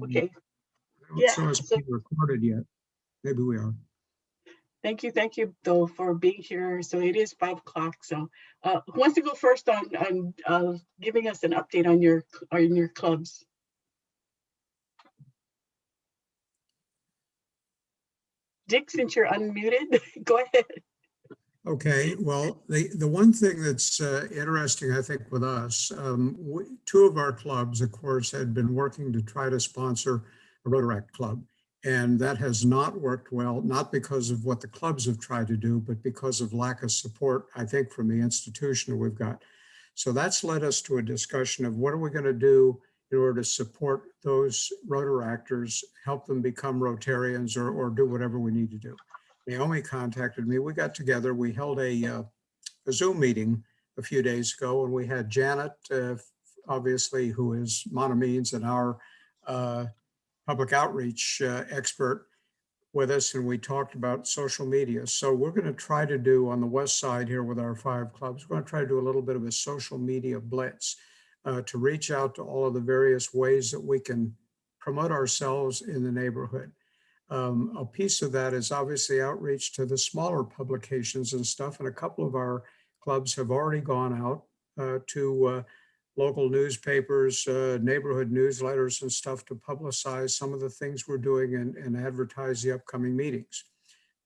Okay. I don't Yeah. show us So being recorded yet. Maybe we are. thank you, though, for being here. So it is 5 o'clock. So who wants to go first on giving us an update on your clubs? Dick, since you're unmuted, go ahead. Okay, well, the one thing that's interesting, I think, with us, two of our clubs, of course, had been working to try to sponsor a Rotaract club. And that has not worked well, not because of what the clubs have tried to do, but because of lack of support, I think, from the institution that we've got. So that's led us to a discussion of what are we going to do in order to support those Rotaractors, help them become Rotarians or do whatever we need to do. Naomi contacted me. We got together. We held a Zoom meeting a few days ago, and we had Janet, obviously, who is Monomeans and our public outreach expert, with us, and we talked about social media. So we're going to try to do on the west side here with our 5 clubs, we're going to try to do a little bit of a social media blitz to reach out to all of the various ways that we can promote ourselves in the neighborhood. A piece of that is obviously outreach to the smaller publications and stuff. And a couple of our clubs have already gone out to local newspapers, neighborhood newsletters and stuff to publicize some of the things we're doing and advertise the upcoming meetings.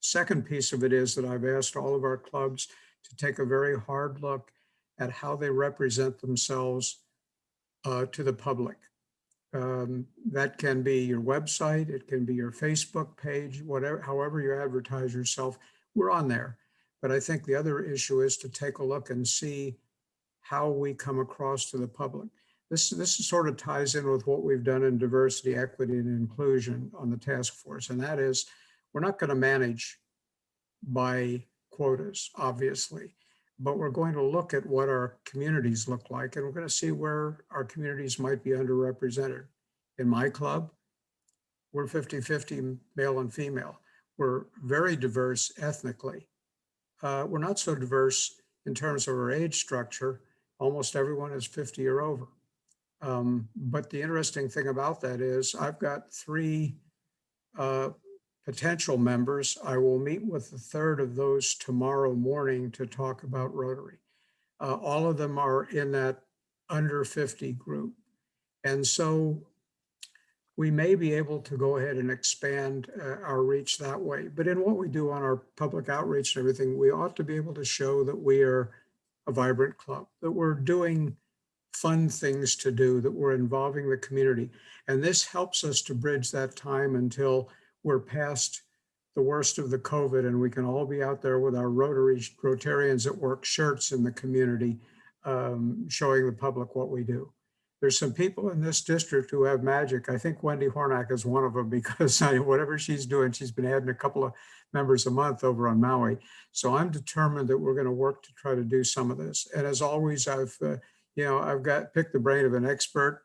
Second piece of it is that I've asked all of our clubs to take a very hard look at how they represent themselves to the public. That can be your website, it can be your Facebook page, whatever, however you advertise yourself, we're on there. But I think the other issue is to take a look and see how we come across to the public. This sort of ties in with what we've done in diversity, equity, and inclusion on the task force. And that is, we're not going to manage by quotas, obviously, but we're going to look at what our communities look like, and we're going to see where our communities might be underrepresented. In my club, we're 50-50 male and female. We're very diverse ethnically. We're not so diverse in terms of our age structure. Almost everyone is 50 or over. But the interesting thing about that is I've got 3 potential members. I will meet with the third of those tomorrow morning to talk about Rotary. All of them are in that under 50 group. And so we may be able to go ahead and expand our reach that way. But in what we do on our public outreach and everything, we ought to be able to show that we are a vibrant club, that we're doing fun things to do, that we're involving the community. And this helps us to bridge that time until we're past the worst of the COVID and we can all be out there with our Rotarians at Work shirts in the community, showing the public what we do. There's some people in this district who have magic. I think Wendy Hornack is one of them because whatever she's doing, she's been adding a couple of members a month over on Maui. So I'm determined that we're going to work to try to do some of this. And as always, I've got picked the brain of an expert.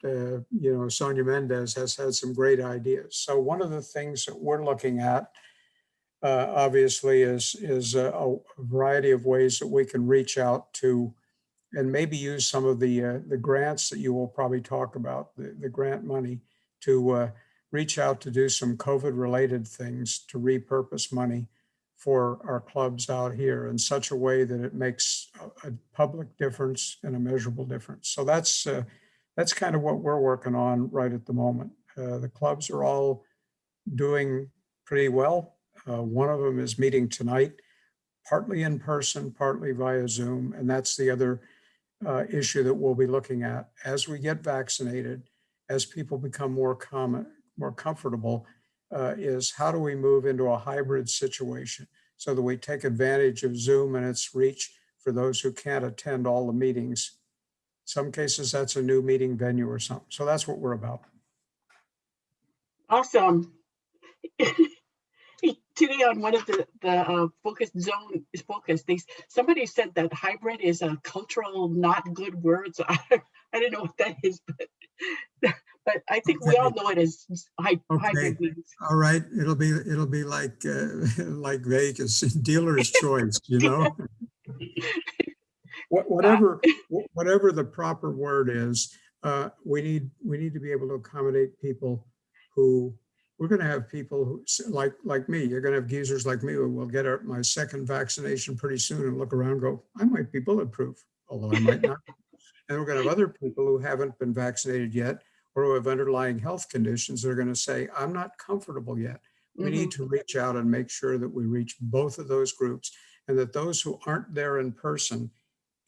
Sonia Mendez has had some great ideas. So one of the things that we're looking at, obviously, is a variety of ways that we can reach out to and maybe use some of the grants that you will probably talk about, the grant money, to reach out to do some COVID-related things, to repurpose money for our clubs out here in such a way that it makes a public difference and a measurable difference. So that's kind of what we're working on right at the moment. The clubs are all doing pretty well. One of them is meeting tonight, partly in person, partly via Zoom, and that's the other issue that we'll be looking at as we get vaccinated, as people become more comfortable, is how do we move into a hybrid situation so that we take advantage of Zoom and its reach for those who can't attend all the meetings. Some cases that's a new meeting venue or something. So that's what we're about. Awesome. Today on one of the focus zone is focus. Somebody said that hybrid is a cultural not good word. So I don't know what that is, but I think we all know it as hybrid means. All right, it'll be like like Vegas, dealer's choice, whatever the proper word is. we need to be able to accommodate people who, we're going to have people who, like me, you're going to have geezers like me who will get my second vaccination pretty soon and look around and go, I might be bulletproof, although I might not. And we're going to have other people who haven't been vaccinated yet or who have underlying health conditions that are going to say, I'm not comfortable yet. We need to reach out and make sure that we reach both of those groups, and that those who aren't there in person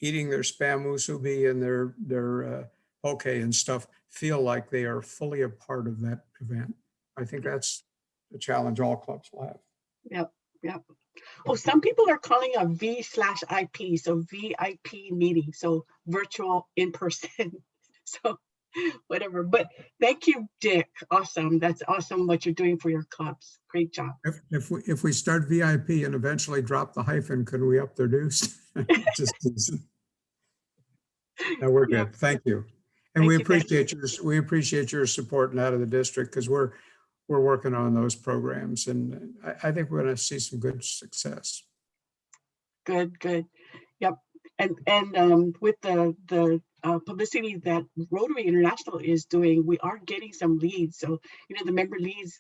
eating their spam musubi and their poke and stuff feel like they are fully a part of that event. I think that's the challenge all clubs will have. Yep, yep. Oh, some people are calling a V/IP, so VIP meeting, so virtual in person. So whatever. But thank you, Dick. Awesome. That's awesome what you're doing for your clubs. Great job. If we start VIP and eventually drop the hyphen, could we up their dues? Just no, we're good. Yep. Thank you. And we appreciate your support and out of the district, because we're working on those programs, and I think we're going to see some good success. Good, good. Yep. And with the publicity that Rotary International is doing, we are getting some leads. So, you know, the member leads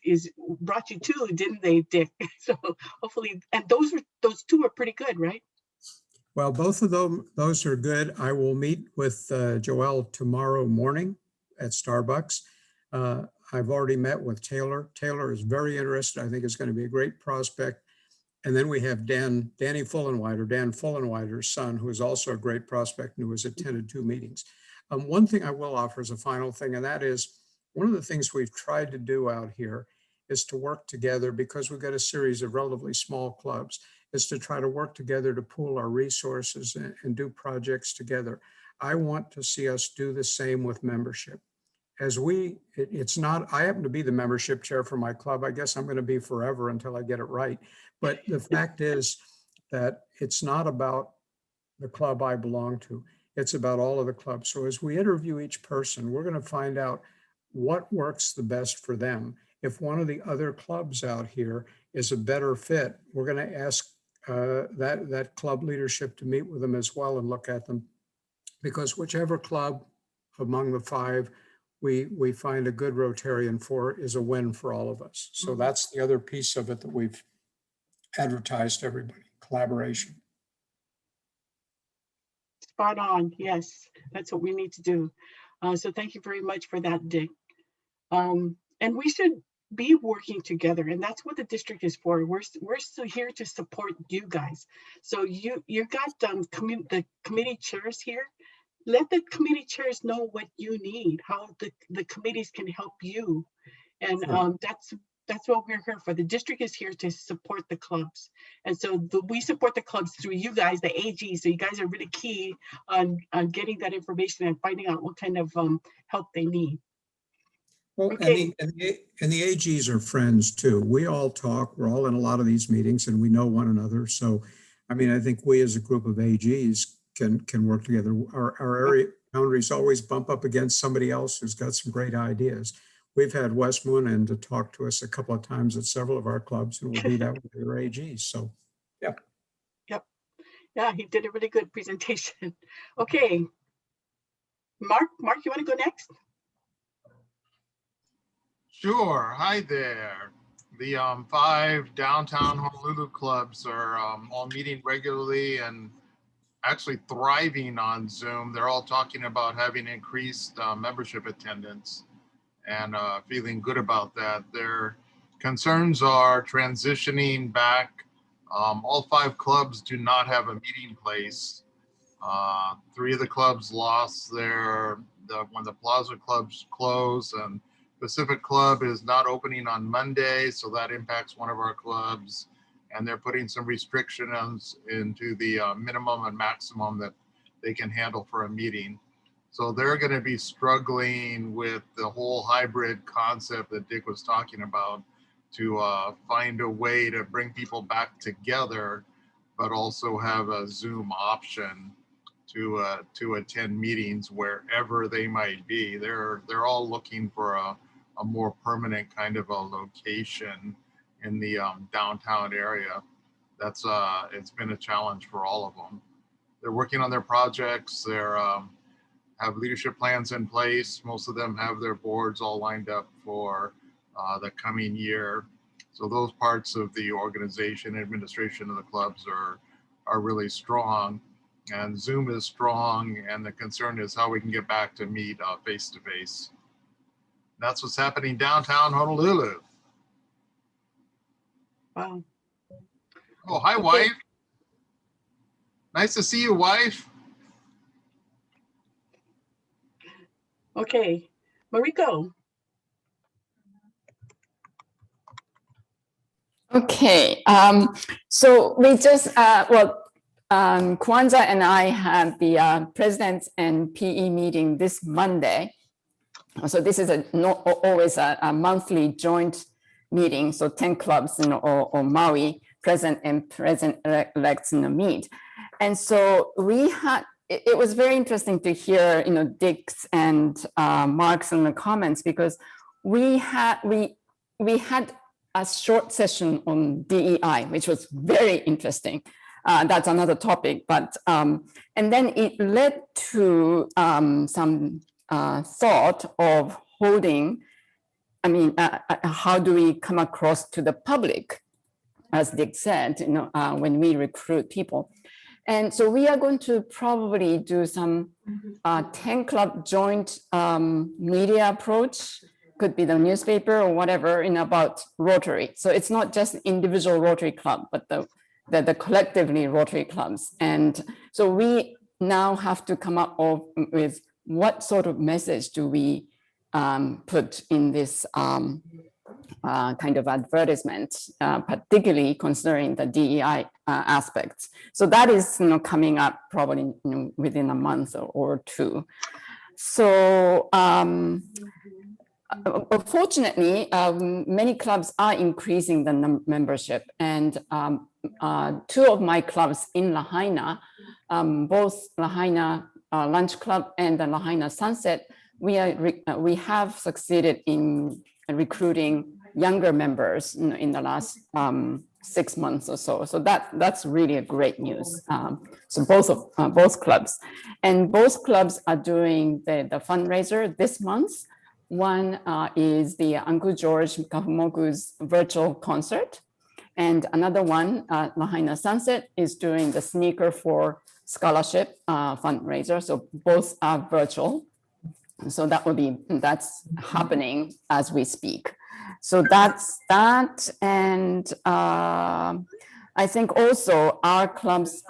brought you two, didn't they, Dick? So hopefully, and those two are pretty good, right? Well, both of those are good. I will meet with Joelle tomorrow morning at Starbucks. I've already met with Taylor. Taylor is very interested. I think it's going to be a great prospect. And then we have Danny Fullenwider, Dan Fullenwider's son, who is also a great prospect and who has attended 2 meetings. One thing I will offer as a final thing, and that is one of the things we've tried to do out here is to work together, because we've got a series of relatively small clubs, is to try to work together to pool our resources and do projects together. I want to see us do the same with membership. It's not, I happen to be the membership chair for my club. I guess I'm going to be forever until I get it right. But the fact is that it's not about the club I belong to. It's about all of the clubs. So as we interview each person, we're going to find out what works the best for them. If one of the other clubs out here is a better fit, we're going to ask that club leadership to meet with them as well and look at them, because whichever club among the 5 we find a good Rotarian for is a win for all of us. So that's the other piece of it that we've advertised to everybody: collaboration. Spot on. Yes, that's what we need to do. So thank you very much for that, Dick. And we should be working together, and that's what the district is for. We're still here to support you guys. So you got the committee chairs here. Let the committee chairs know what you need, how the committees can help you, and Sure. that's what we're here for. The district is here to support the clubs, and so we support the clubs through you guys, the AG. So you guys are really key on getting that information and finding out what kind of help they need. Well, Okay. and the AGs are friends too. We all talk. We're all in a lot of these meetings, and we know one another. So, I mean, I think we as a group of AGs can work together. Our area boundaries always bump up against somebody else who's got some great ideas. We've had Wes Moonen to talk to us a couple of times at several of our clubs, and we'll do that with their AGs. So, yeah. Yep. Yeah, he did a really good presentation. Okay. Mark, you want to go next? Sure. Hi there. The 5 downtown Honolulu clubs are all meeting regularly and actually thriving on Zoom. They're all talking about having increased membership attendance and feeling good about that. Their concerns are transitioning back. All 5 clubs do not have a meeting place. 3 of the clubs lost when the Plaza clubs closed, and Pacific Club is not opening on Monday, so that impacts one of our clubs. And they're putting some restrictions into the minimum and maximum that they can handle for a meeting. So they're going to be struggling with the whole hybrid concept that Dick was talking about, to find a way to bring people back together, but also have a Zoom option to attend meetings wherever they might be. They're all looking for a more permanent kind of a location in the downtown area. That's it's been a challenge for all of them. They're working on their projects. They're have leadership plans in place. Most of them have their boards all lined up for the coming year. So those parts of the organization, administration of the clubs are really strong. And Zoom is strong, and the concern is how we can get back to meet face to face. That's what's happening downtown Honolulu. Wow. Oh, hi, Okay. wife. Nice to see you, wife. Okay, Mariko. Okay, so we just, Kwanzaa and I had the Presidents and PE meeting this Monday. So this is always a monthly joint meeting. So 10 clubs or Maui, President and President-elects meet. And so we had, it was very interesting to hear, Dick's and Mark's in the comments, because we had a short session on DEI, which was very interesting. That's another topic, but and then it led to some thought of holding. How do we come across to the public, as Dick said, when we recruit people. And so we are going to probably do some 10 club joint media approach. Could be the newspaper or whatever about Rotary. So it's not just individual Rotary club, but the collectively Rotary clubs. And so we now have to come up with what sort of message do we put in this kind of advertisement, particularly considering the DEI aspects. So that is coming up probably within a month or two. So fortunately, many clubs are increasing the membership, and two of my clubs in Lahaina, both Lahaina Lunch Club and the Lahaina Sunset, we have succeeded in recruiting younger members in the last 6 months or so. So that's really a great news. So both clubs, and both clubs are doing the fundraiser this month. One is the Uncle George Kahumoku's virtual concert. And another one, Lahaina Sunset, is doing the Sneaker for Scholarship fundraiser. So both are virtual. So that's happening as we speak. So that's that. And I think also our clubs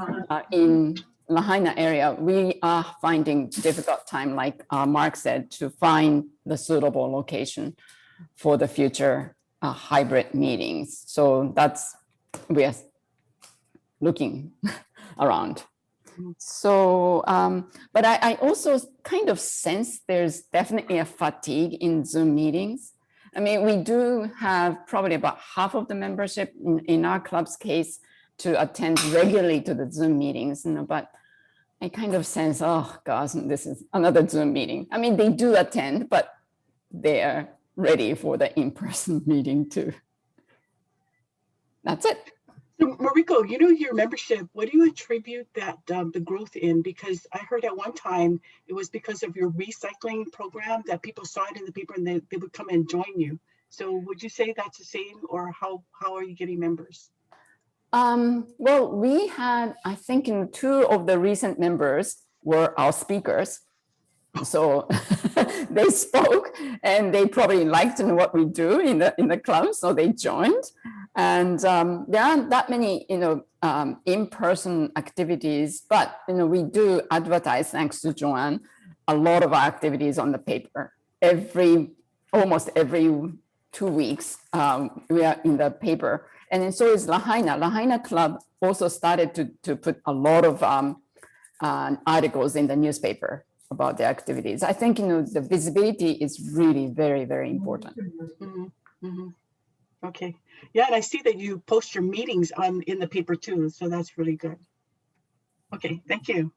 in Lahaina area, we are finding difficult time, like Mark said, to find the suitable location for the future hybrid meetings. So we are looking around. So, but I also kind of sense there's definitely a fatigue in Zoom meetings. I mean, we do have probably about half of the membership in our club's case to attend regularly to the Zoom meetings, but I kind of sense, oh gosh, this is another Zoom meeting. I mean, they do attend, but they're ready for the in-person meeting too. That's it. So Mariko, your membership, what do you attribute that the growth in? Because I heard at one time it was because of your recycling program that people saw it in the paper and they would come and join you. So would you say that's the same, or how are you getting members? Well, we had, I think, two of the recent members were our speakers. So they spoke, and they probably liked what we do in the club, so they joined. And there aren't that many, in-person activities, but we do advertise, thanks to Joanne, a lot of our activities on the paper. Almost every 2 weeks, we are in the paper. And then so is Lahaina. Lahaina Club also started to put a lot of articles in the newspaper about their activities. I think the visibility is really very, very important. Mm-hmm. Mm-hmm. Okay. Yeah, and I see that you post your meetings in the paper too, so that's really good. Okay, thank you.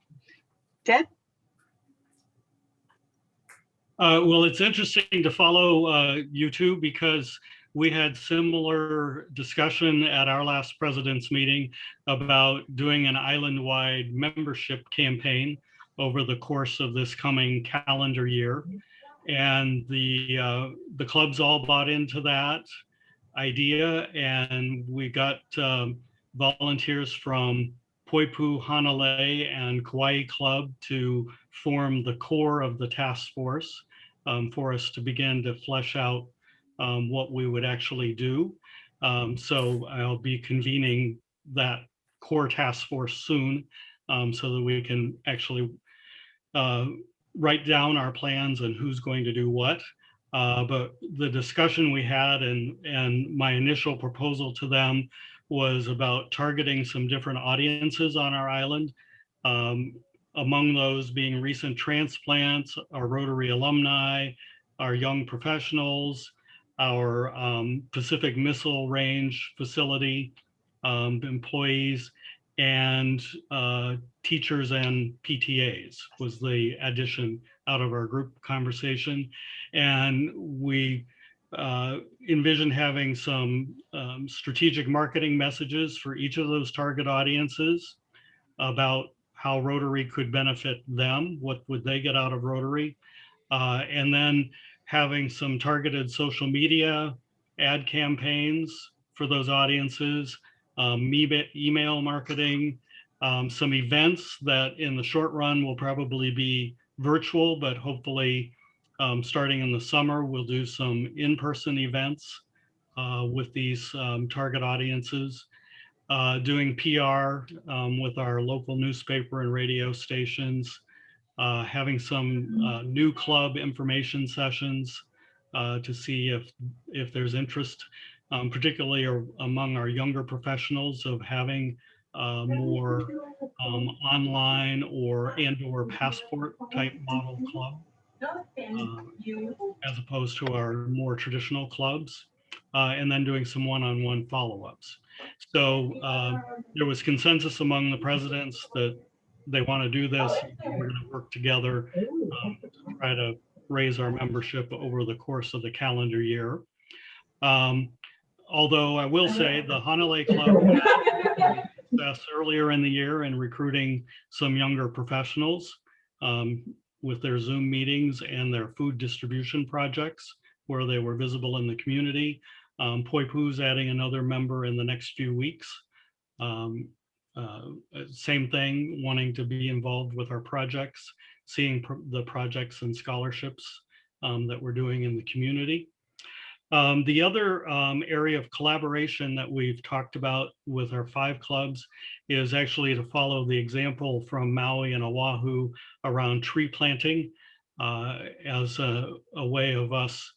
Ted? Well, it's interesting to follow you two, because we had similar discussion at our last president's meeting about doing an island-wide membership campaign. over the course of this coming calendar year. And the clubs all bought into that idea, and we got volunteers from Poipu, Hanalei, and Kauai Club to form the core of the task force for us to begin to flesh out what we would actually do. So I'll be convening that core task force soon so that we can actually write down our plans and who's going to do what. But the discussion we had and my initial proposal to them was about targeting some different audiences on our island. Among those being recent transplants, our Rotary alumni, our young professionals, our Pacific Missile Range facility employees, and teachers and PTAs was the addition out of our group conversation. And we envision having some strategic marketing messages for each of those target audiences about how Rotary could benefit them, what would they get out of Rotary, and then having some targeted social media ad campaigns for those audiences, email marketing, some events that in the short run will probably be virtual, but hopefully starting in the summer, we'll do some in-person events with these target audiences, doing PR with our local newspaper and radio stations, having some new club information sessions to see if there's interest, particularly among our younger professionals, of having more online or passport type model club as opposed to our more traditional clubs, and then doing some one-on-one follow-ups. So there was consensus among the presidents that they want to do this. We're going to work together to try to raise our membership over the course of the calendar year. Although I will say the Hanalei Club had success earlier in the year in recruiting some younger professionals with their Zoom meetings and their food distribution projects where they were visible in the community. Poipu's adding another member in the next few weeks. Same thing, wanting to be involved with our projects, seeing the projects and scholarships that we're doing in the community. The other area of collaboration that we've talked about with our 5 clubs is actually to follow the example from Maui and Oahu around tree planting as a way of us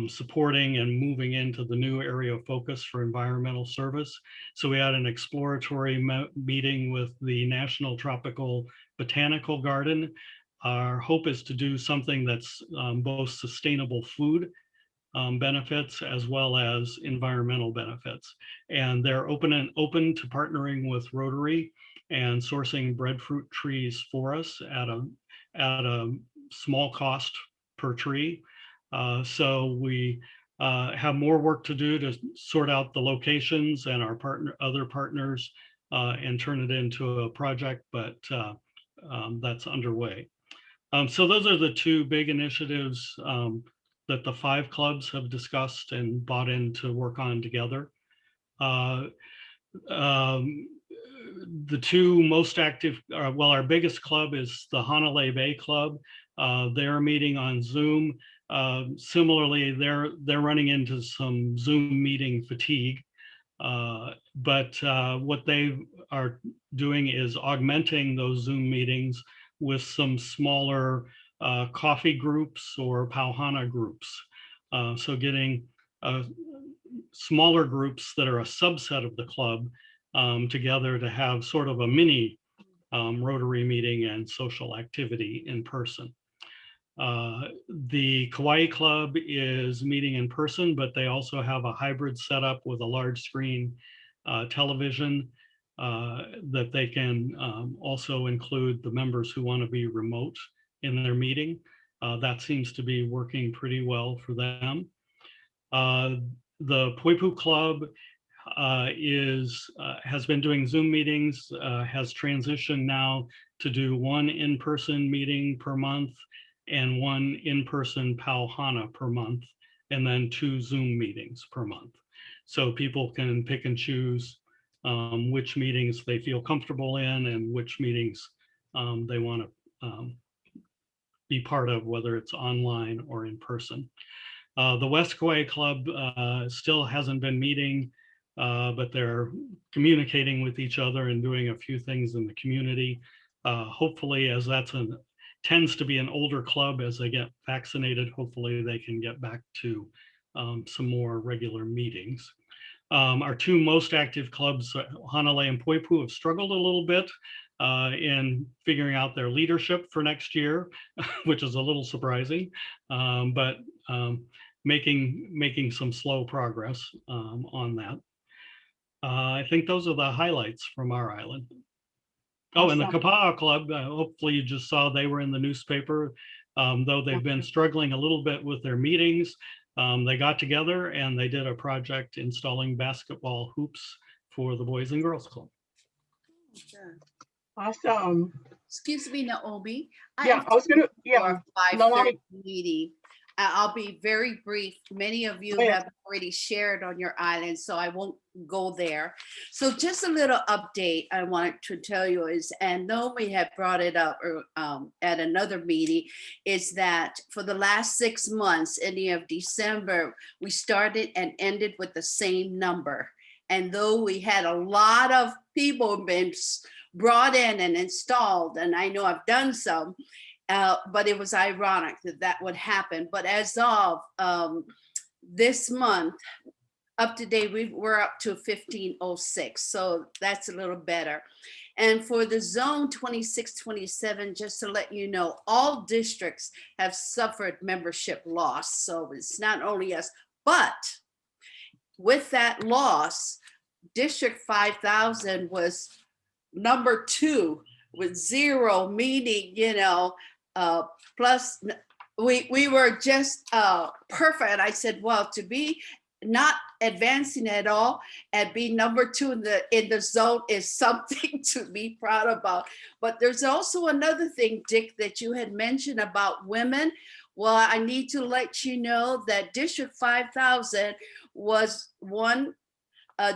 supporting and moving into the new area of focus for environmental service. So we had an exploratory meeting with the National Tropical Botanical Garden. Our hope is to do something that's both sustainable food benefits as well as environmental benefits. And they're open to partnering with Rotary and sourcing breadfruit trees for us at a small cost per tree. So we have more work to do to sort out the locations and our other partners and turn it into a project, but that's underway. So those are the 2 big initiatives that the 5 clubs have discussed and bought in to work on together. The 2 most active, well, our biggest club is the Hanalei Bay Club. They're meeting on Zoom. Similarly, they're running into some Zoom meeting fatigue. But what they are doing is augmenting those Zoom meetings with some smaller coffee groups or pauhana groups. So getting smaller groups that are a subset of the club together to have sort of a mini Rotary meeting and social activity in person. The Kauai Club is meeting in person, but they also have a hybrid setup with a large screen television that they can also include the members who want to be remote in their meeting. That seems to be working pretty well for them. The Poipu Club has been doing Zoom meetings, has transitioned now to do one in-person meeting per month and one in-person Pauhana per month, and then 2 Zoom meetings per month. So people can pick and choose which meetings they feel comfortable in and which meetings they want to be part of, whether it's online or in person. The West Kauai Club still hasn't been meeting, but they're communicating with each other and doing a few things in the community. Hopefully, as tends to be an older club, as they get vaccinated, hopefully they can get back to some more regular meetings. Our 2 most active clubs, Hanalei and Poipu, have struggled a little bit in figuring out their leadership for next year, which is a little surprising, but making some slow progress on that. I think those are the highlights from our island. Oh, and the Awesome. Kapa'a Club, hopefully you just saw they were in the newspaper, though they've been struggling a little bit with their meetings. They got together and they did a project installing basketball hoops for the Boys and Girls Club. Awesome. Excuse me, Naomi. Yeah, I was gonna, yeah, Our 5:30 Nalani. meeting. I'll be very brief. Many of you Oh, yeah. have already shared on your island, so I won't go there. So just a little update I wanted to tell you is, and Naomi had brought it up at another meeting, is that for the last 6 months, ending of December, we started and ended with the same number. And though we had a lot of people been brought in and installed, and I know I've done some, but it was ironic that that would happen. But as of this month, up to date, we're up to 1506. So that's a little better. And for the zone 26-27, just to let you know, all districts have suffered membership loss. So it's not only us, but with that loss, District 5000 was number 2 with 0, meaning, plus we were just perfect. And I said, well, to be not advancing at all and be number 2 in the zone is something to be proud about. But there's also another thing, Dick, that you had mentioned about women. Well, I need to let you know that District 5000 was one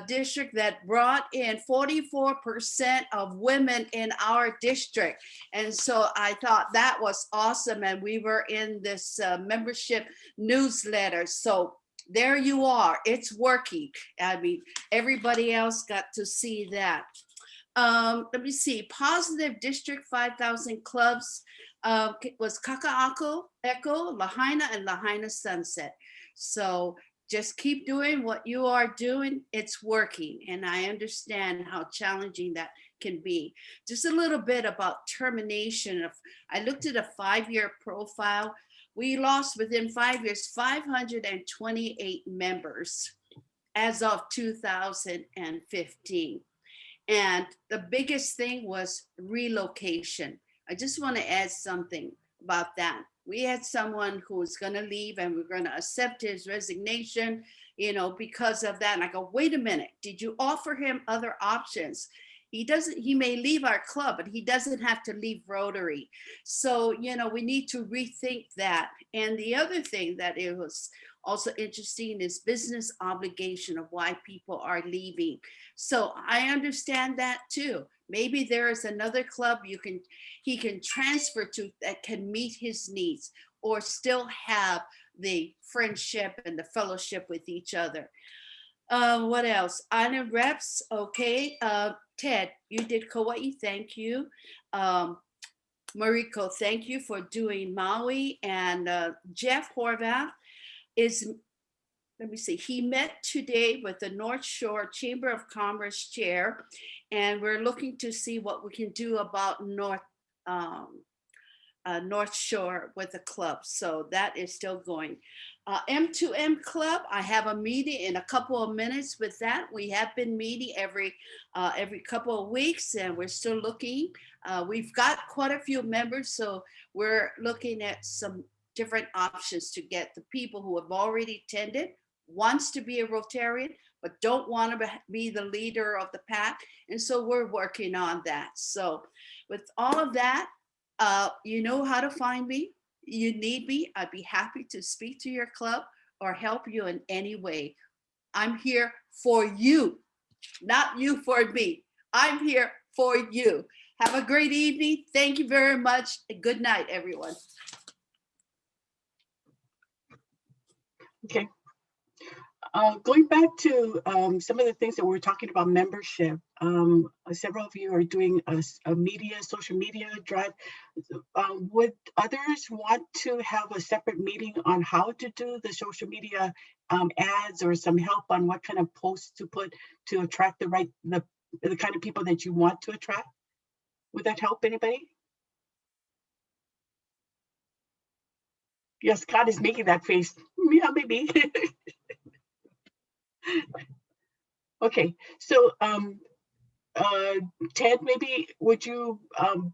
district that brought in 44% of women in our district. And so I thought that was awesome. And we were in this membership newsletter. So there you are, it's working. I mean, everybody else got to see that. Let me see, positive District 5000 clubs was Kaka'ako, Echo, Lahaina, and Lahaina Sunset. So just keep doing what you are doing. It's working. And I understand how challenging that can be. Just a little bit about termination. I looked at a 5-year profile. We lost within 5 years, 528 members as of 2015. And the biggest thing was relocation. I just want to add something about that. We had someone who was going to leave and we're going to accept his resignation, because of that. And I go, wait a minute, did you offer him other options? He may leave our club, but he doesn't have to leave Rotary. So, we need to rethink that. And the other thing that it was also interesting is business obligation of why people are leaving. So I understand that too. Maybe there is another club he can transfer to that can meet his needs or still have the friendship and the fellowship with each other. What else? Honor reps, okay. Ted, you did Kauai, thank you. Mariko, thank you for doing Maui. And Jeff Horvath let me see, he met today with the North Shore Chamber of Commerce chair, and we're looking to see what we can do about North Shore with the club. So that is still going. M2M Club, I have a meeting in a couple of minutes with that. We have been meeting every couple of weeks, and we're still looking. We've got quite a few members, so we're looking at some different options to get the people who have already attended wants to be a Rotarian, but don't want to be the leader of the pack. And so we're working on that. So with all of that, you know how to find me. You need me, I'd be happy to speak to your club or help you in any way. I'm here for you, not you for me. I'm here for you. Have a great evening. Thank you very much. Good night, everyone. Okay. Going back to some of the things that we're talking about membership, several of you are doing a social media drive. Would others want to have a separate meeting on how to do the social media ads, or some help on what kind of posts to put to attract the kind of people that you want to attract? Would that help anybody? Yes, Scott is making that face. Yeah, maybe. Okay, so Ted, maybe would you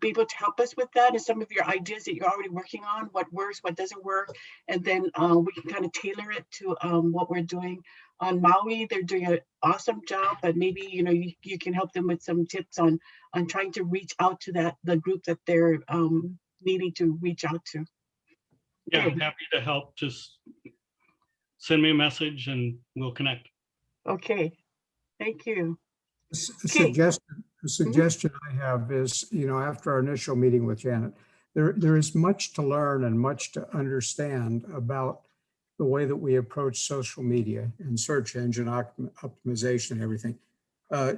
be able to help us with that and some of your ideas that you're already working on, what works, what doesn't work, and then we can kind of tailor it to what we're doing on Maui. They're doing an awesome job, but maybe you can help them with some tips on trying to reach out to the group that they're needing to reach out to. Yeah, Okay. happy to help. Just send me a message and we'll connect. Okay, thank you. A suggestion I have is, after our initial meeting with Janet, there is much to learn and much to understand about the way that we approach social media and search engine optimization and everything.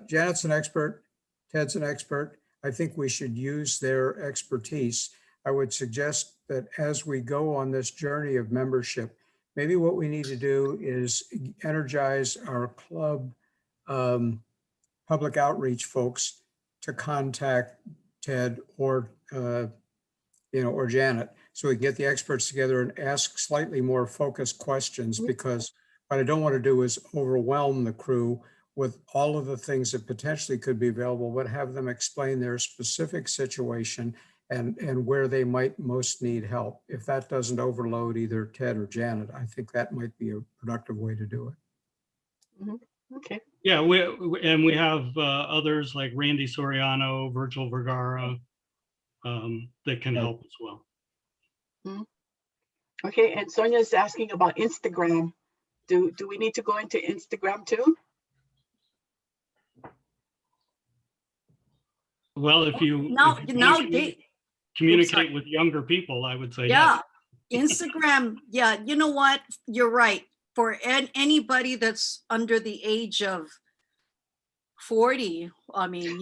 Janet's an expert, Ted's an expert. I think we should use their expertise. I would suggest that as we go on this journey of membership, maybe what we need to do is energize our club public outreach folks to contact Ted or or Janet, so we can get the experts together and ask slightly more focused questions, because what I don't want to do is overwhelm the crew with all of the things that potentially could be available, but have them explain their specific situation and where they might most need help. If that doesn't overload either Ted or Janet, I think that might be a productive way to do it. Mm-hmm. Okay. Yeah, we have others like Randy Soriano, Virgil Vergara, that can help as well. Mm-hmm. Okay, and Sonia's asking about Instagram. Do we need to go into Instagram too? Well, if you communicate with younger people, I would say yeah. Yes. Instagram, yeah, you know what? You're right. For anybody that's under the age of 40, I mean,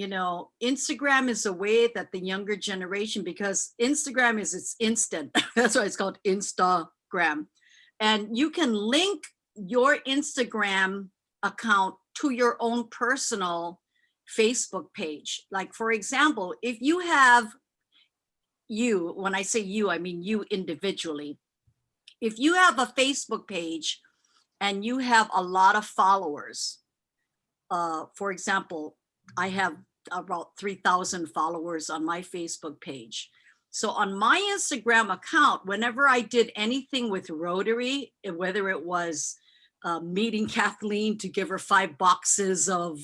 Instagram is a way that the younger generation, because Instagram it's instant. That's why it's called Instagram. And you can link your Instagram account to your own personal Facebook page. Like, for example, if you have when I say you, I mean you individually. If you have a Facebook page and you have a lot of followers, for example, I have about 3,000 followers on my Facebook page. So on my Instagram account, whenever I did anything with Rotary, whether it was meeting Kathleen to give her 5 boxes of,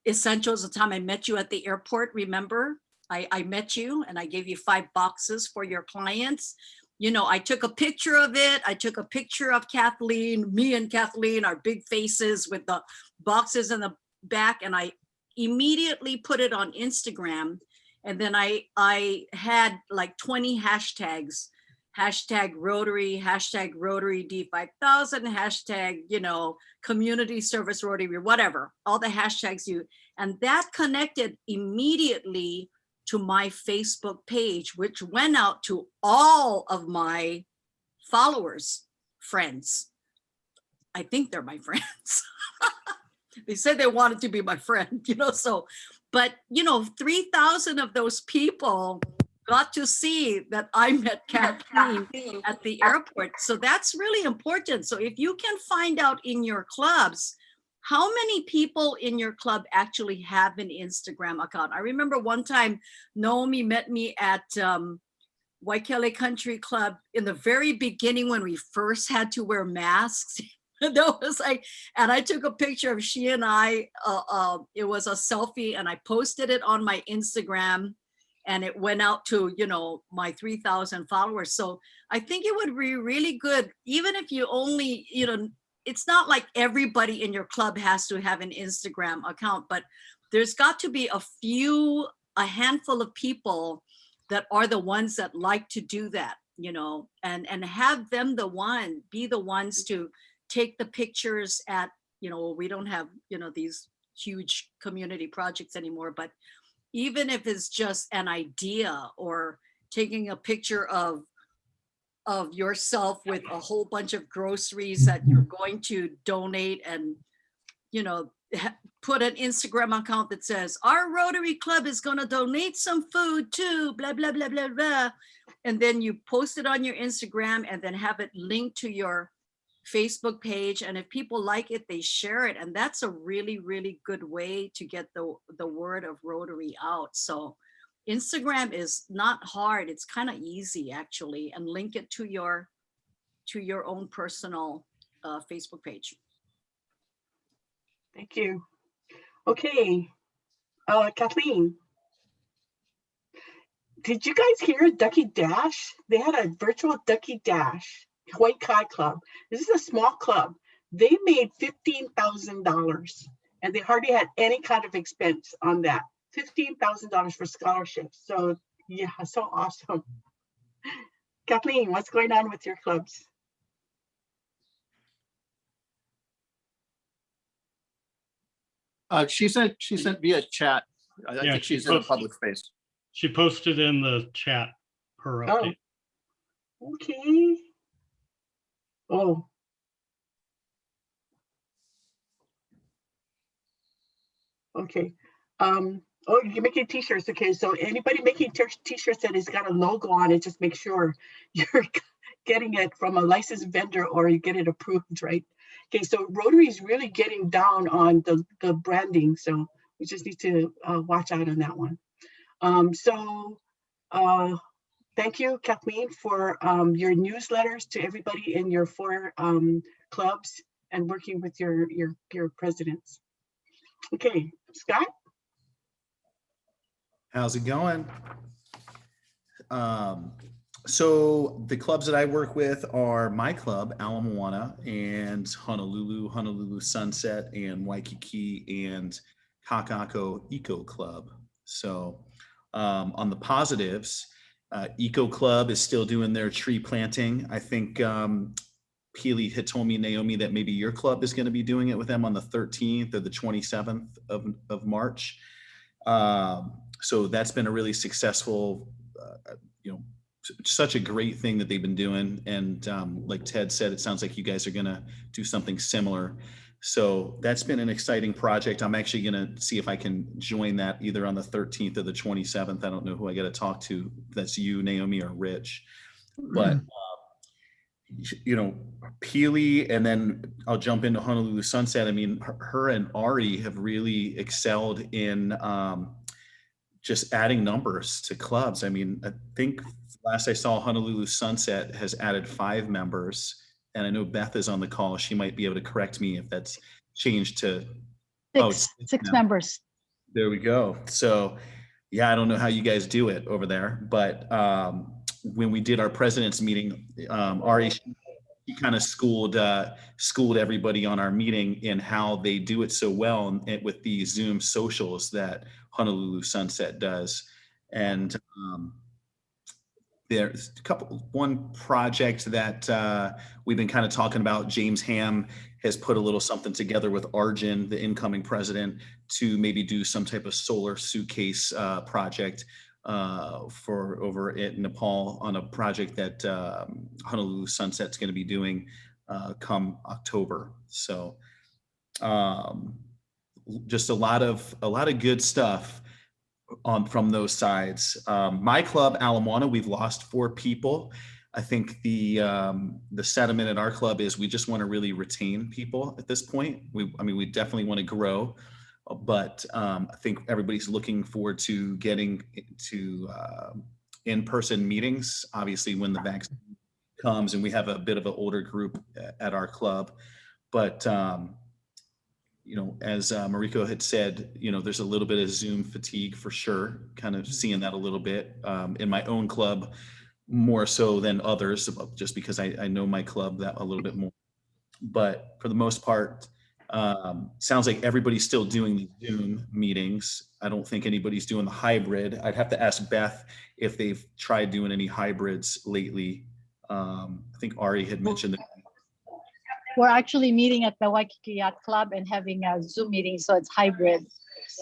essentials, the time I met you at the airport, remember? I met you and I gave you 5 boxes for your clients. I took a picture of it. I took a picture of Kathleen, me and Kathleen, our big faces with the boxes in the back. And I immediately put it on Instagram. And then I had like 20 hashtags, #Rotary, #Rotary D5000, community service Rotary, whatever, all the hashtags and that connected immediately to my Facebook page, which went out to all of my followers, friends. I think they're my friends. They said they wanted to be my friend, but 3,000 of those people got to see that I met Kathleen at the airport. So that's really important. So if you can find out in your clubs, how many people in your club actually have an Instagram account? I remember one time Naomi met me at Waikele Country Club, in the very beginning when we first had to wear masks, that was like, and I took a picture of she and I, it was a selfie, and I posted it on my Instagram, and it went out to, you know, my 3,000 followers. So I think it would be really good, even if you only, you know, it's not like everybody in your club has to have an Instagram account, but there's got to be a handful of people that are the ones that like to do that, you know, and have them be the ones to take the pictures at, you know, we don't have, you know, these huge community projects anymore, but even if it's just an idea or taking a picture of yourself with a whole bunch of groceries that you're going to donate, and, you know, put an Instagram account that says, our Rotary Club is going to donate some food too, blah, blah, blah, blah, blah. And then you post it on your Instagram and then have it linked to your Facebook page. And if people like it, they share it. And that's a really, really good way to get the word of Rotary out. So Instagram is not hard. It's kind of easy, actually, and link it to your own personal Facebook page. Thank you. Okay, Kathleen, did you guys hear Ducky Dash? They had a virtual Ducky Dash, Hawaii Kai Club. This is a small club. They made $15,000 and they hardly had any kind of expense on that. $15,000 for scholarships. So yeah, so awesome. Kathleen, what's going on with your clubs? She sent via chat. I Yeah, think she's in a public space. She posted in the chat her update. Oh, okay. Oh. Okay. Oh, you're making t-shirts. Okay, so anybody making t-shirts that has got a logo on it, just make sure you're getting it from a licensed vendor or you get it approved, right? Okay, so Rotary is really getting down on the branding, so we just need to watch out on that one. Thank you, Kathleen, for your newsletters to everybody in your 4 clubs and working with your presidents. Okay, Scott? How's it going? So the clubs that I work with are my club, Ala Moana, and Honolulu Sunset, and Waikiki, and Kakako Eco Club. So on the positives, Eco Club is still doing their tree planting. I think Peely had told me, Naomi, that maybe your club is going to be doing it with them on the 13th or the 27th of March. So that's been a really successful, such a great thing that they've been doing. And like Ted said, it sounds like you guys are going to do something similar. So that's been an exciting project. I'm actually going to see if I can join that either on the 13th or the 27th. I don't know who I got to talk to. That's you, Naomi, or Rich. But, Peely, and then I'll jump into Honolulu Sunset. I mean, her and Ari have really excelled in just adding numbers to clubs. I mean, I think last I saw, Honolulu Sunset has added 5 members. And I know Beth is on the call. She might be able to correct me if that's changed to 6 members. There we go. So yeah, I don't know how you guys do it over there, but when we did our president's meeting, Ari, she kind of schooled everybody on our meeting in how they do it so well with the Zoom socials that Honolulu Sunset does. And there's one project that we've been kind of talking about. James Ham has put a little something together with Arjun, the incoming president, to maybe do some type of solar suitcase project for over at Nepal on a project that Honolulu Sunset's going to be doing come October. So just a lot of good stuff from those sides. My club, Ala Moana, we've lost 4 people. I think the sentiment at our club is we just want to really retain people at this point. We definitely want to grow, but I think everybody's looking forward to getting to in-person meetings, obviously when the vaccine comes, and we have a bit of an older group at our club. But, you know, as Mariko had said, you know, there's a little bit of Zoom fatigue for sure, kind of seeing that a little bit in my own club, more so than others, just because I know my club that a little bit more. But for the most part, sounds like everybody's still doing the Zoom meetings. I don't think anybody's doing the hybrid. I'd have to ask Beth if they've tried doing any hybrids lately. I think Ari had mentioned that. We're actually meeting at the Waikiki Yacht Club and having a Zoom meeting, so it's hybrid.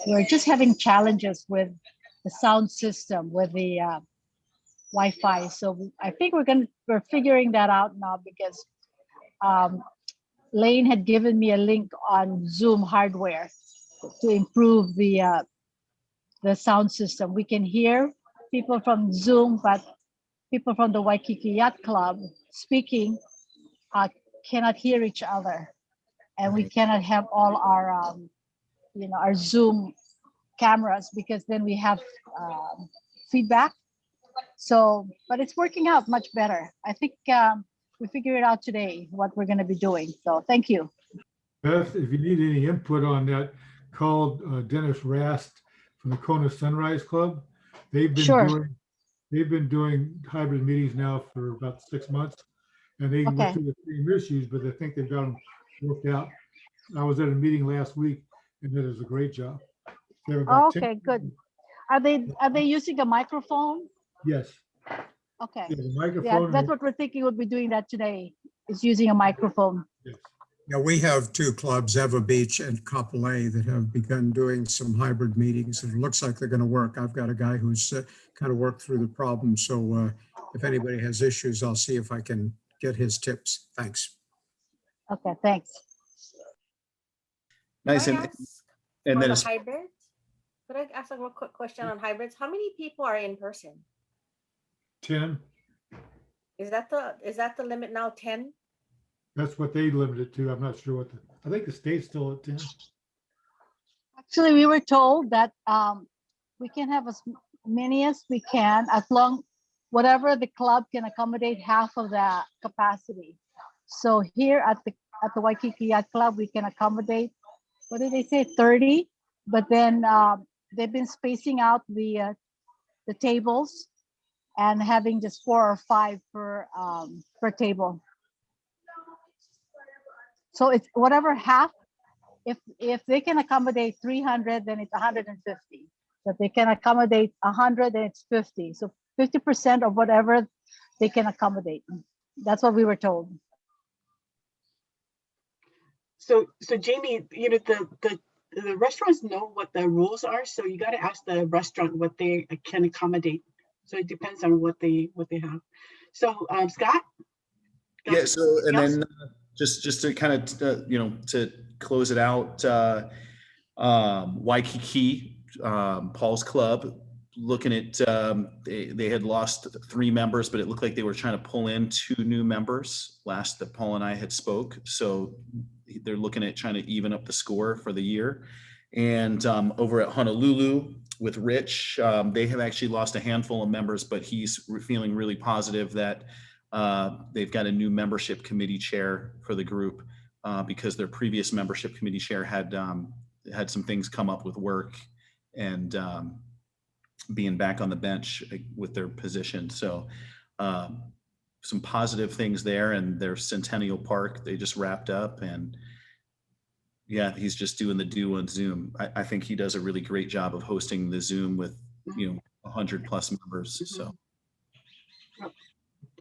We're just having challenges with the sound system, with the Wi-Fi. So I think we're figuring that out now, because Lane had given me a link on Zoom hardware to improve the sound system. We can hear people from Zoom, but people from the Waikiki Yacht Club speaking cannot hear each other, and we cannot have all our you know, our Zoom cameras, because then we have feedback. So, but it's working out much better. I think we figured it out today what we're going to be doing. So thank you. Beth, if you need any input on that, call Dennis Rast from the Kona Sunrise Club. They've been doing hybrid meetings now for about 6 months, and they went through the same issues, but I think they've got them worked out. I was at a meeting last week, and it is a great job. Okay, good. Are they using a microphone? Yes. Okay. Yeah, the microphone. Yeah, that's what we're thinking. We'll be doing that today, is using a microphone. Yes. Yeah, we have two clubs, Eva Beach and Kapolei, that have begun doing some hybrid meetings, and it looks like they're going to work. I've got a guy who's kind of worked through the problem. So if anybody has issues, I'll see if I can get his tips. Thanks. Okay, thanks. Nice. Could I And then ask hybrids? Could I ask a real quick question on hybrids? How many people are in person? 10. Is that the limit now? 10? That's what they limited to. I'm not sure what I think the state's still at 10. Actually, we were told that we can have as many as we can, as long whatever the club can accommodate half of that capacity. So here at the Waikiki Yacht Club, we can accommodate, what did they say, 30? But then they've been spacing out the tables and having just 4 or 5 per table. So it's whatever half. If they can accommodate 300, then it's 150. If they can accommodate 100, then it's 50. So 50% of whatever they can accommodate. That's what we were told. So Jamie, you know, the restaurants know what the rules are, so you got to ask the restaurant what they can accommodate. So it depends on what they have. So Scott? Yeah. So and then just to kind of you know, to close it out, Waikiki, Paul's club, looking at they had lost 3 members, but it looked like they were trying to pull in 2 new members last that Paul and I had spoke. So they're looking at trying to even up the score for the year. And over at Honolulu with Rich, they have actually lost a handful of members, but he's feeling really positive that they've got a new membership committee chair for the group because their previous membership committee chair had some things come up with work and being back on the bench with their position. So some positive things there, and their Centennial Park, they just wrapped up, and yeah, he's just doing the do on Zoom. I think he does a really great job of hosting the Zoom with, you know, 100+ members. So,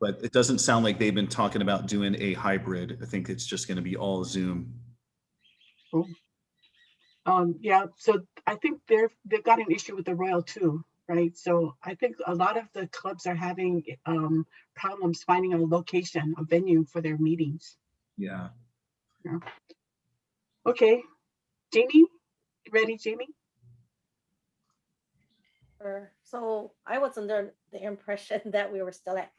but it doesn't sound like they've been talking about doing a hybrid. I think it's just going to be all Zoom. Cool. Yeah, so I think they've got an issue with the Royal too, right? So I think a lot of the clubs are having problems finding a location, a venue for their meetings. Yeah. Yeah. Okay, Jamie, ready, Jamie? So I was under the impression that we were still at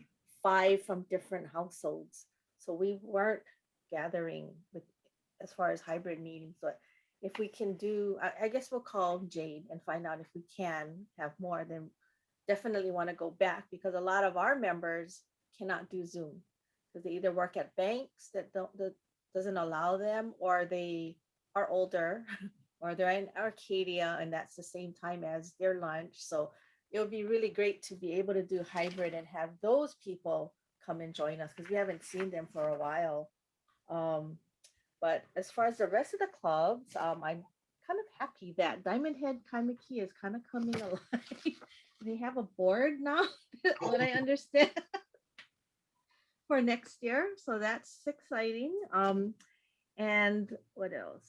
5 from different households. So we weren't gathering with as far as hybrid meetings. But if we can do, I guess we'll call Jade and find out if we can have more, then definitely want to go back because a lot of our members cannot do Zoom because they either work at banks that doesn't allow them, or they are older, or they're in Arcadia and that's the same time as their lunch. So it would be really great to be able to do hybrid and have those people come and join us because we haven't seen them for a while. But as far as the rest of the clubs, I'm kind of happy that Diamond Head Kaimaki is kind of coming alive. They have a board now, what I understand, for next year. So that's exciting. And what else?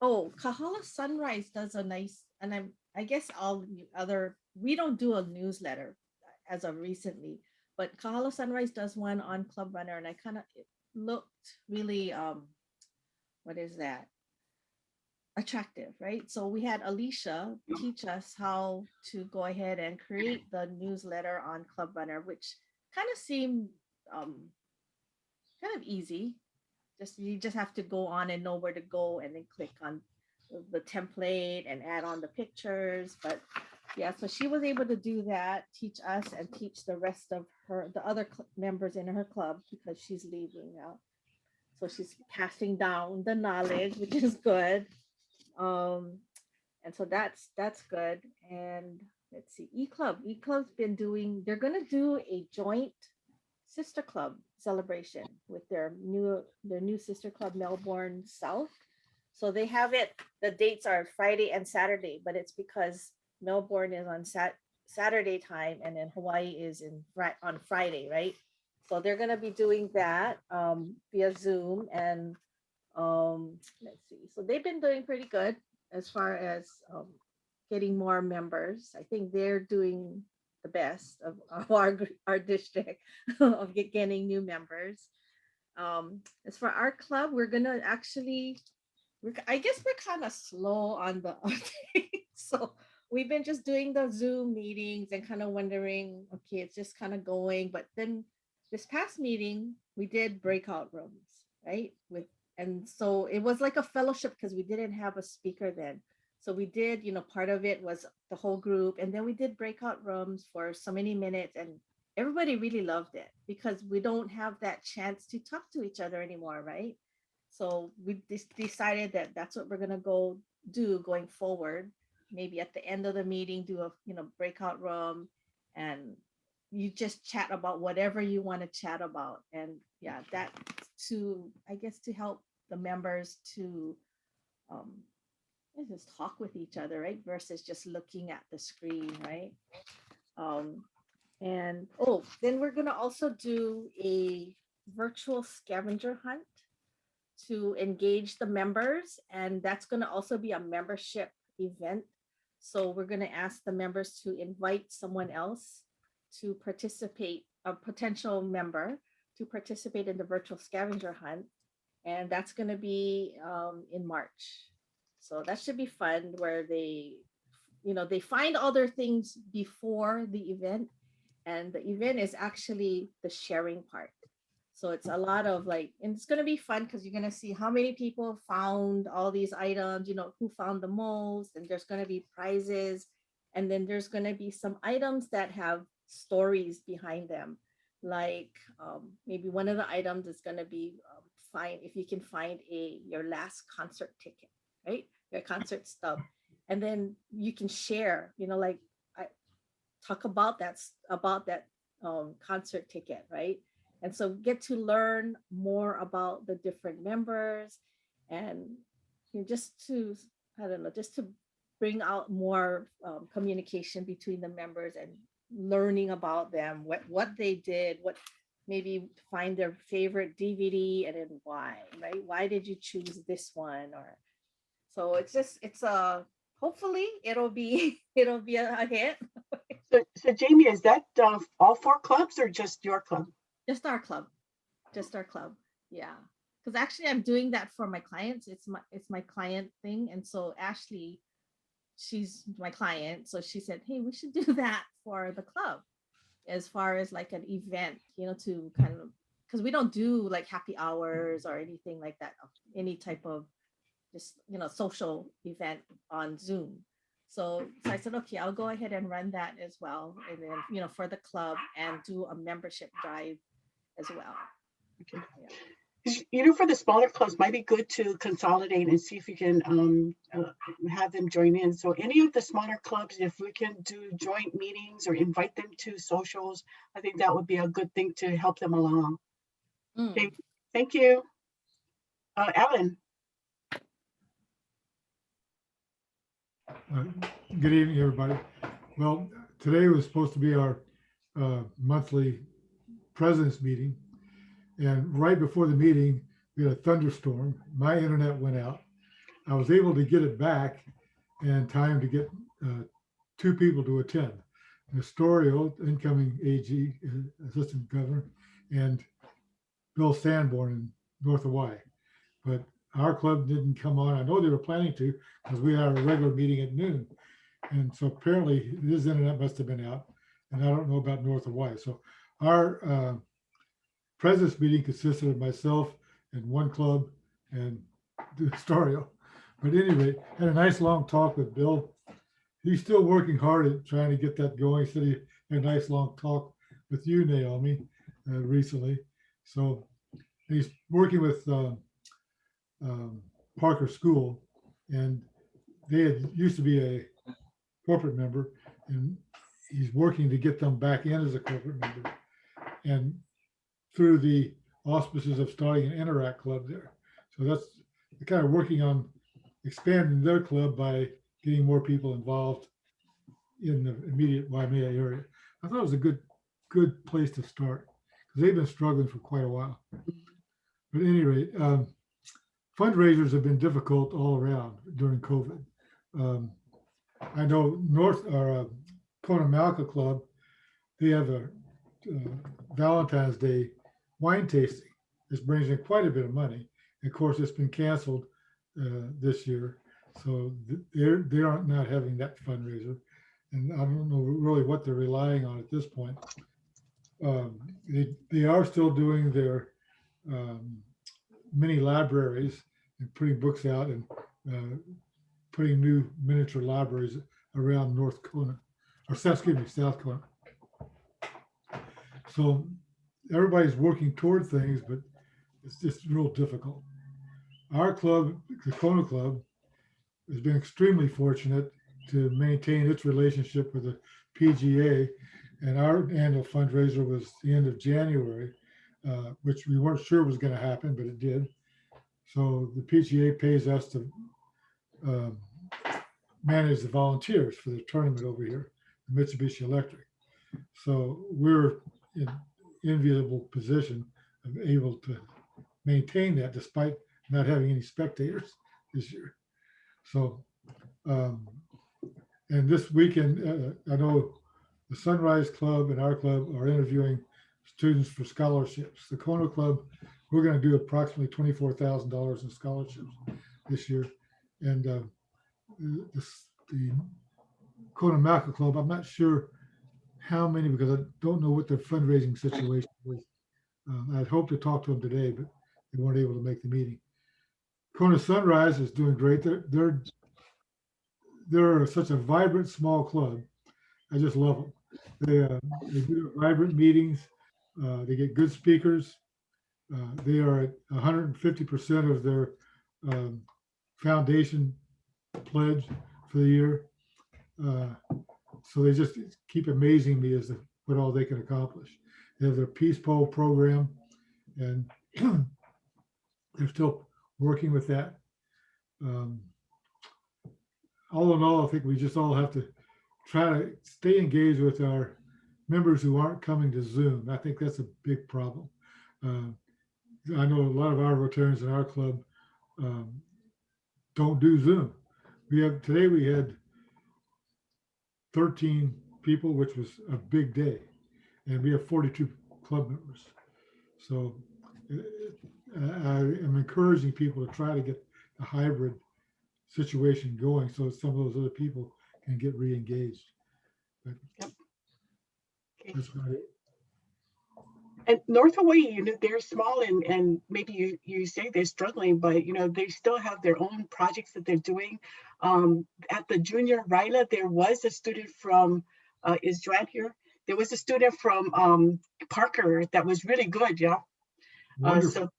Oh, Kahala Sunrise does a nice, and I guess all the other, we don't do a newsletter as of recently, but Kahala Sunrise does one on Club Runner, and I kind of, it looked really, what is that? Attractive, right? So we had Alicia teach us how to go ahead and create the newsletter on Club Runner, which kind of seemed kind of easy. You just have to go on and know where to go and then click on the template and add on the pictures. But yeah, so she was able to do that, teach us and teach the rest of the other members in her club because she's leaving now. So she's passing down the knowledge, which is good. And so that's good. And let's see, E-Club's been doing, they're gonna do a joint sister club celebration with their new sister club, Melbourne South. So they have it, the dates are Friday and Saturday, but it's because Melbourne is on Saturday time and then Hawaii is on Friday, right? So they're gonna be doing that via Zoom. And let's see, so they've been doing pretty good as far as getting more members. I think they're doing the best of our district of getting new members. As for our club, we're gonna actually, I guess we're kind of slow on the update. So we've been just doing the Zoom meetings and kind of wondering, okay, it's just kind of going. But then this past meeting, we did breakout rooms, right? And so it was like a fellowship because we didn't have a speaker then. So we did, part of it was the whole group. And then we did breakout rooms for so many minutes. And everybody really loved it because we don't have that chance to talk to each other anymore, right? So we decided that that's what we're going to go do going forward. Maybe at the end of the meeting, do a breakout room and you just chat about whatever you want to chat about. And yeah, that I guess to help the members to just talk with each other, right? Versus just looking at the screen, right? And then we're gonna also do a virtual scavenger hunt to engage the members, and that's gonna also be a membership event. So we're gonna ask the members to invite someone else to participate, a potential member to participate in the virtual scavenger hunt. And that's gonna be in March. So that should be fun where they find all their things before the event. And the event is actually the sharing part. So it's a lot of and it's going to be fun because you're going to see how many people found all these items, who found the most, and there's going to be prizes. And then there's going to be some items that have stories behind them. Like maybe one of the items is going to be if you can find your last concert ticket, right? Your concert stub. And then you can share, I talk about that concert ticket, right? And so get to learn more about the different members and just to bring out more communication between the members and learning about them, what they did, what maybe find their favorite DVD and then why, right? Why did you choose this one? Or so it's hopefully it'll be a hit. So Jamie, is that all 4 clubs or just your club? Just our club. Yeah. Because actually I'm doing that for my clients. It's my client thing. And so Ashley, she's my client. So she said, hey, we should do that for the club as far as like an event, to kind of, because we don't do like happy hours or anything like that, any type of just, social event on Zoom. So I said, okay, I'll go ahead and run that as well. And then, you know, for the club and do a membership drive as well. Okay. Yeah. You know, for the smaller clubs, might be good to consolidate and see if we can have them join in. So any of the smaller clubs, if we can do joint meetings or invite them to socials, I think that would be a good thing to help them along. Mm. Okay, thank you. Alan. Good evening, everybody. Well, today was supposed to be our monthly president's meeting. And right before the meeting, we had a thunderstorm. My internet went out. I was able to get it back in time to get 2 people to attend. Nestorio, incoming AG, Assistant Governor, and Bill Sanborn in North Hawaii. But our club didn't come on. I know they were planning to because we had a regular meeting at noon. And so apparently his internet must have been out. And I don't know about North Hawaii. So our president's meeting consisted of myself and one club and Nestorio. But anyway, had a nice long talk with Bill. He's still working hard at trying to get that going. He said he had a nice long talk with you, Naomi, recently. So he's working with Parker School, and they had used to be a corporate member, and he's working to get them back in as a corporate member. And through the auspices of starting an Interact club there. So that's kind of working on expanding their club by getting more people involved in the immediate Waimea area. I thought it was a good place to start because they've been struggling for quite a while. But at any rate, fundraisers have been difficult all around during COVID. I know Kona Malka Club, they have a Valentine's Day wine tasting. This brings in quite a bit of money. And of course, it's been canceled this year. So they aren't not having that fundraiser. And I don't know really what they're relying on at this point. They are still doing their mini libraries and putting books out and putting new miniature libraries around North Kona, or South Kona. So everybody's working toward things, but it's just real difficult. Our club, the Kona Club, has been extremely fortunate to maintain its relationship with the PGA, and our annual fundraiser was the end of January, which we weren't sure was going to happen, but it did. So the PGA pays us to manage the volunteers for the tournament over here, the Mitsubishi Electric. So we're in enviable position of able to maintain that despite not having any spectators this year. So, and this weekend, I know the Sunrise Club and our club are interviewing students for scholarships. The Kona Club, we're going to do approximately $24,000 in scholarships this year. And the Kona Malka Club, I'm not sure how many, because I don't know what their fundraising situation was. I'd hoped to talk to them today, but they weren't able to make the meeting. Kona Sunrise is doing great. They're such a vibrant small club. I just love them. They do vibrant meetings. They get good speakers. They are at 150% of their foundation pledge for the year. So they just keep amazing me as to what all they can accomplish. They have their Peace Pole program, and they're still working with that. All in all, I think we just all have to try to stay engaged with our members who aren't coming to Zoom. I think that's a big problem. I know a lot of our Rotarians in our club don't do Zoom. Today we had 13 people, which was a big day, and we have 42 club members. So I am encouraging people to try to get a hybrid situation going so some of those other people can get re-engaged. But Yep. Okay. that's about it. And North Hawaii, you know, they're small and maybe you say they're struggling, but you know, they still have their own projects that they're doing. At the junior Ryla, there was a student from, is Joanne here? There was a student from Parker that was really good, yeah. So,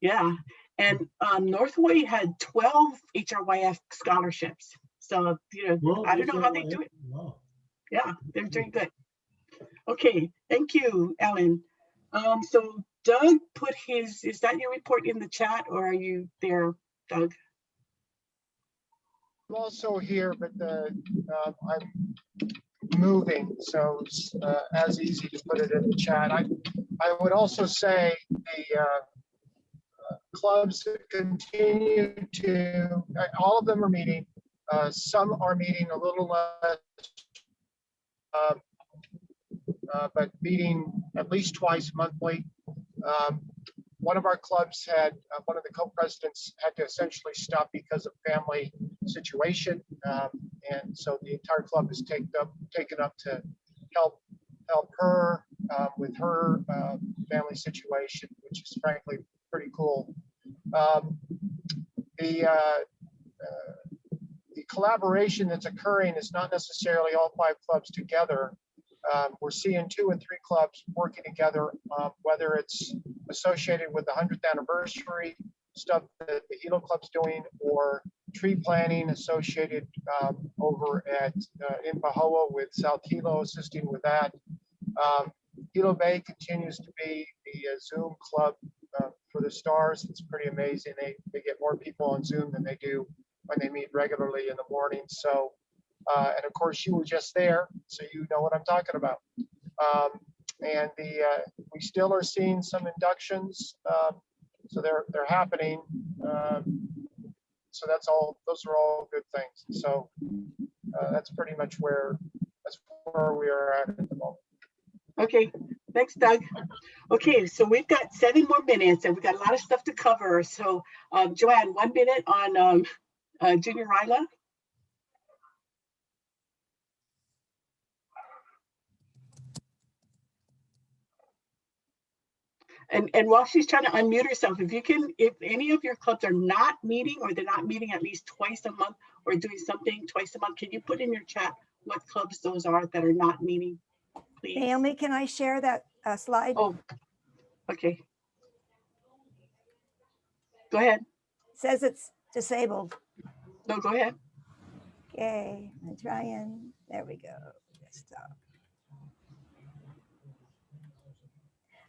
yeah. And North Hawaii had 12 HRYF scholarships. So, you know, Well, I don't know how they do it. wow. Yeah, they're doing good. Okay, thank you, Ellen. So Doug put his, is that your report in the chat or are you there, Doug? I'm also here, but I'm moving, so it's as easy to put it in the chat. I would also say the clubs continue to, all of them are meeting. Some are meeting a little less, but meeting at least twice monthly. One of our clubs had, one of the co-presidents had to essentially stop because of family situation. And so the entire club is taken up to help her with her family situation, which is frankly pretty cool. The collaboration that's occurring is not necessarily all 5 clubs together. We're seeing 2 and 3 clubs working together, whether it's associated with the 100th anniversary stuff that the Hilo Club's doing, or tree planting associated over at in Pahoa with South Hilo, assisting with that. Hilo Bay continues to be the Zoom club for the stars. It's pretty amazing. They get more people on Zoom than they do when they meet regularly in the morning. So, and of course you were just there, so you know what I'm talking about. And we still are seeing some inductions, so they're happening. So that's all. Those are all good things. So that's pretty much where we are at the moment. Okay, thanks, Doug. Okay, so we've got 7 more minutes and we've got a lot of stuff to cover. So Joanne, 1 minute on Junior Ryla. And while she's trying to unmute herself, if any of your clubs are not meeting or they're not meeting at least twice a month or doing something twice a month, can you put in your chat what clubs those are that are not meeting, please? Naomi, can I share that slide? Oh, okay. Go ahead. It says it's disabled. No, go ahead. Okay, I'm trying. There we go. Stop.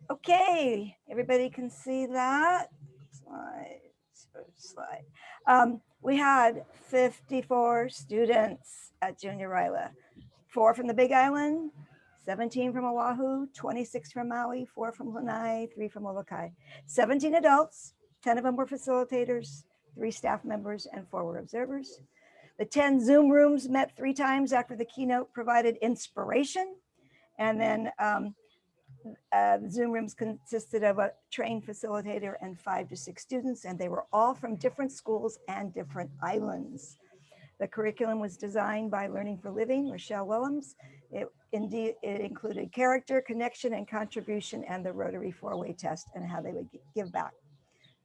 Okay, everybody can see that slide. We had 54 students at Junior Ryla, 4 from the Big Island, 17 from Oahu, 26 from Maui, 4 from Lanai, 3 from Molokai. 17 adults, 10 of them were facilitators, 3 staff members, and 4 were observers. The 10 Zoom rooms met 3 times after the keynote provided inspiration. And then the Zoom rooms consisted of a trained facilitator and 5 to 6 students, and they were all from different schools and different islands. The curriculum was designed by Learning for Living, Rochelle Willems. It included character, connection, and contribution, and the Rotary 4-way test and how they would give back.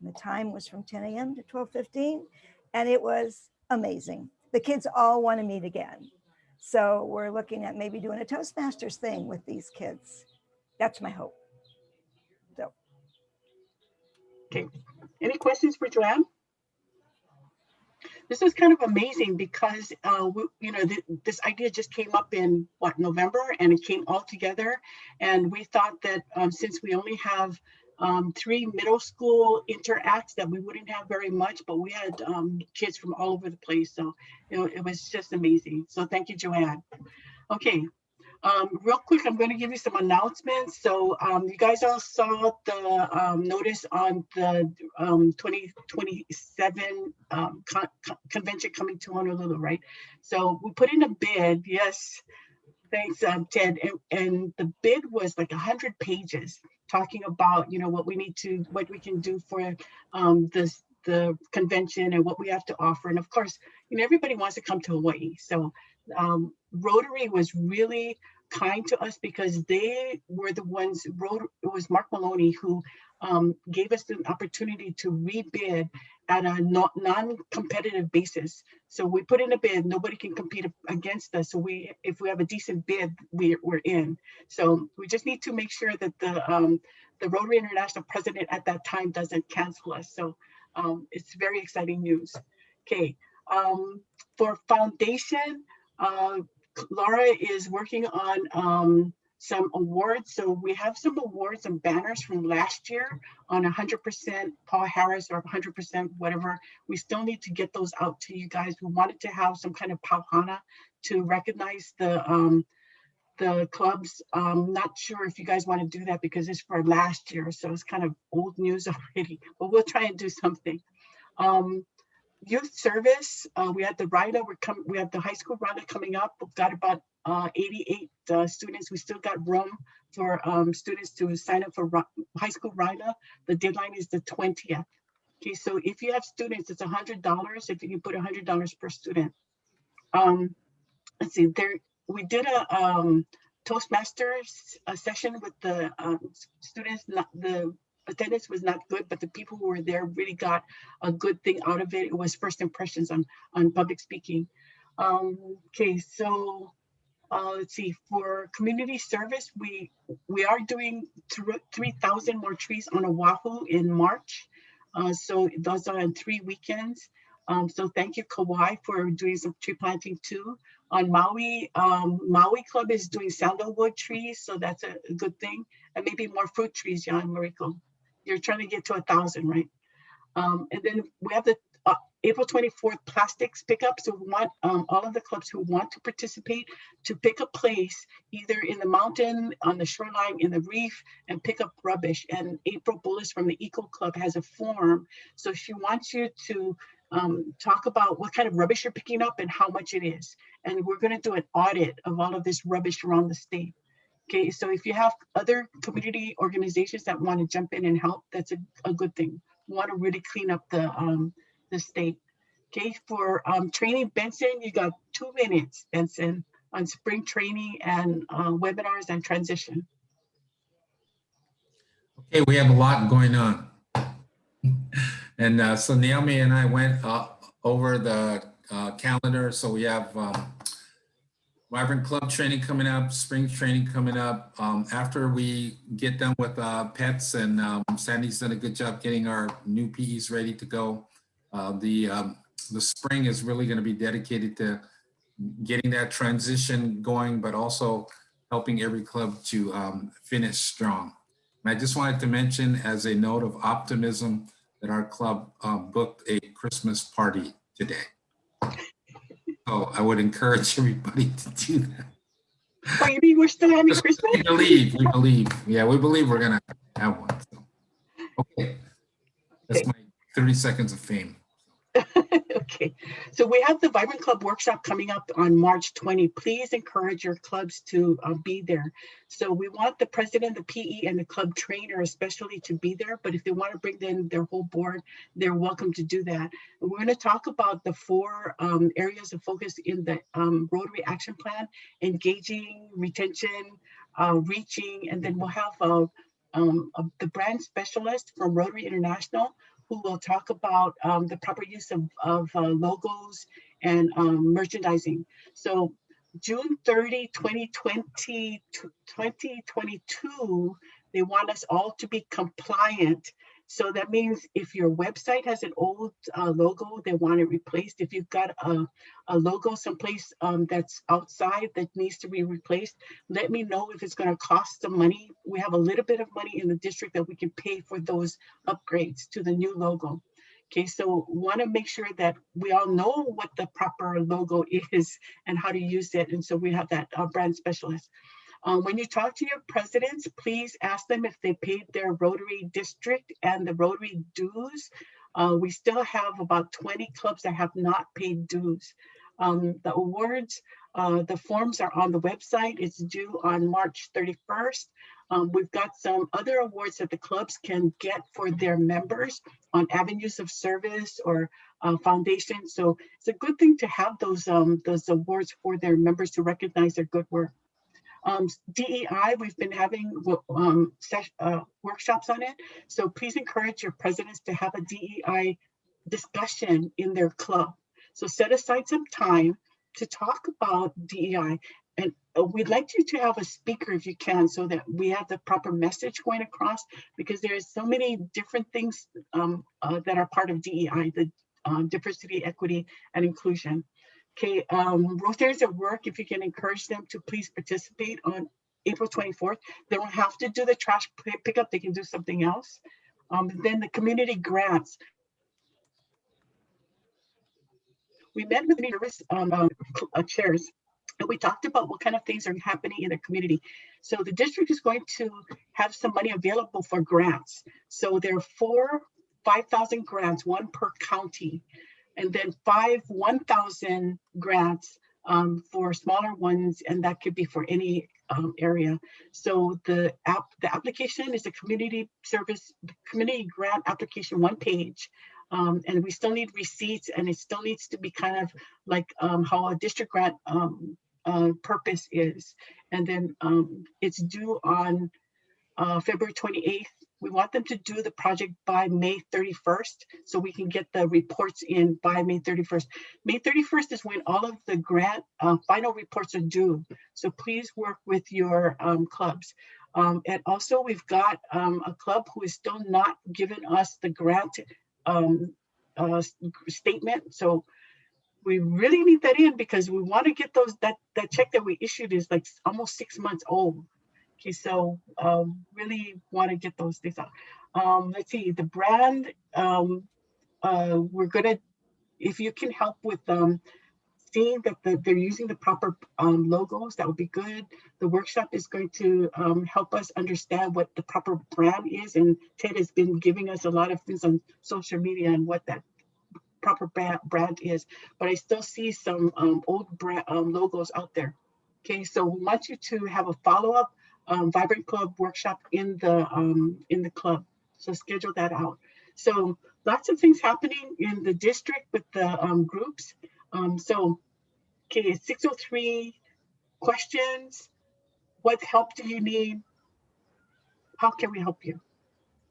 And the time was from 10 a.m. to 12:15, and it was amazing. The kids all want to meet again. So we're looking at maybe doing a Toastmasters thing with these kids. That's my hope. So. Okay, any questions for Joanne? This was kind of amazing because, you know, this idea just came up in November, and it came all together. And we thought that since we only have 3 middle school interacts, that we wouldn't have very much, but we had kids from all over the place. So it was just amazing. So thank you, Joanne. Okay. Real quick, I'm going to give you some announcements. So you guys all saw the notice on the 2027 convention coming to Honolulu, right? So we put in a bid. Yes, thanks, Ted. And the bid was like 100 pages talking about, you know, what we can do for the convention and what we have to offer. And of course, you know, everybody wants to come to Hawaii. So Rotary was really kind to us because they were the ones wrote. It was Mark Maloney who gave us the opportunity to rebid at a non-competitive basis. So we put in a bid, nobody can compete against us. So if we have a decent bid, we're in. So we just need to make sure that the Rotary International president at that time doesn't cancel us. So it's very exciting news. Okay, for foundation, Laura is working on some awards. So we have some awards and banners from last year on 100% Paul Harris or 100% whatever. We still need to get those out to you guys. We wanted to have some kind of pauhana to recognize the clubs. Not sure if you guys want to do that because it's for last year. So it's kind of old news already, but we'll try and do something. Youth service, we had the RIDA, we have the high school RIDA coming up. We've got about 88 students. We still got room for students to sign up for high school RIDA. The deadline is the 20th. Okay, so if you have students, it's $100 if you can put $100 per student. Let's see, we did a Toastmasters session with the students. The attendance was not good, but the people who were there really got a good thing out of it. It was first impressions on public speaking. Okay, so let's see, for community service, we are doing 3,000 more trees on Oahu in March. So those are on 3 weekends. So thank you, Kauai, for doing some tree planting too. On Maui, Maui Club is doing sandalwood trees, so that's a good thing. And maybe more fruit trees, Jan Mariko. You're trying to get to 1,000, right? And then we have the April 24th plastics pickup. So we want all of the clubs who want to participate to pick a place either in the mountain, on the shoreline, in the reef, and pick up rubbish. And April Bullis from the Eco Club has a form. So she wants you to talk about what kind of rubbish you're picking up and how much it is. And we're going to do an audit of all of this rubbish around the state. Okay, so if you have other community organizations that want to jump in and help, that's a good thing. We want to really clean up the state. Okay, for training, Benson, you got 2 minutes, Benson, on spring training and webinars and transition. Okay, we have a lot going on. And so Naomi and I went over the calendar. So we have Vibrant Club training coming up, spring training coming up. After we get done with pets, and Sandy's done a good job getting our new PEs ready to go. The spring is really going to be dedicated to getting that transition going, but also helping every club to finish strong. And I just wanted to mention, as a note of optimism, that our club booked a Christmas party today. So I would encourage everybody to do that. Oh, you mean we're still having Christmas? We believe. Yeah, we believe we're gonna have one. So. Okay, that's my 30 seconds of fame. Okay, so we have the Vibrant Club workshop coming up on March 20. Please encourage your clubs to be there. So we want the president, the PE, and the club trainer especially to be there, but if they want to bring in their whole board, they're welcome to do that. And we're going to talk about the 4 areas of focus in the Rotary Action Plan: engaging, retention, reaching, and then we'll have the brand specialist from Rotary International who will talk about the proper use of logos and merchandising. So June 30, 2022, they want us all to be compliant. So that means if your website has an old logo, they want it replaced. If you've got a logo someplace that's outside that needs to be replaced, let me know if it's going to cost some money. We have a little bit of money in the district that we can pay for those upgrades to the new logo. Okay, so want to make sure that we all know what the proper logo is and how to use it. And so we have that brand specialist. When you talk to your presidents, please ask them if they paid their Rotary district and the Rotary dues. We still have about 20 clubs that have not paid dues. The awards, the forms are on the website. It's due on March 31st. We've got some other awards that the clubs can get for their members on avenues of service or foundation. So it's a good thing to have those awards for their members to recognize their good work. DEI, we've been having workshops on it. So please encourage your presidents to have a DEI discussion in their club. So set aside some time to talk about DEI. And we'd like you to have a speaker if you can, so that we have the proper message going across, because there's so many different things that are part of DEI, the diversity, equity, and inclusion. Okay, Rotaries at Work, if you can encourage them to please participate on April 24th. They don't have to do the trash pickup, they can do something else. Then the community grants. We met with the service chairs, and we talked about what kind of things are happening in the community. So the district is going to have some money available for grants. So there are 4 5,000 grants, 1 per county, and then 5 1,000 grants for smaller ones, and that could be for any area. So the application is a community grant application, 1 page. And we still need receipts, and it still needs to be kind of like how a district grant purpose is. And then it's due on February 28th. We want them to do the project by May 31st, so we can get the reports in by May 31st. May 31st is when all of the grant final reports are due. So please work with your clubs. And also we've got a club who is still not giving us the grant statement. So we really need that in, because we want to get those, that check that we issued is like almost 6 months old. Okay, so really want to get those things out. Let's see, the brand, we're gonna, if you can help with seeing that they're using the proper logos, that would be good. The workshop is going to help us understand what the proper brand is, and Ted has been giving us a lot of things on social media and what that proper brand is, but I still see some old brand logos out there. Okay, so we want you to have a follow-up Vibrant Club workshop in the club, so schedule that out. So lots of things happening in the district with the groups. So okay, 603 questions. What help do you need? How can we help you?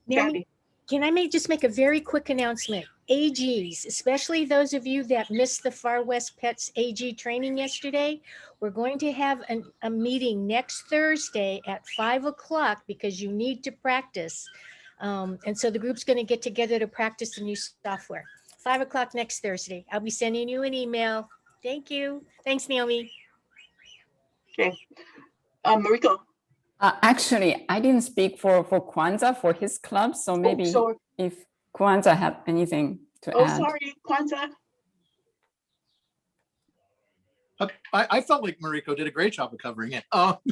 Naomi, can I just make a very quick announcement? AGs, especially those of you that missed the Far West Pets AG training yesterday, we're going to have a meeting next Thursday at 5 o'clock, because you need to practice. And so the group's going to get together to practice the new software. 5 o'clock next Thursday. I'll be sending you an email. Thank you. Thanks, Naomi. Okay. Mariko. Actually, I didn't speak for Kwanzaa for his club, so maybe if Kwanzaa have anything to add. Oh, sorry, Kwanzaa. I felt like Mariko did a great job of covering it. The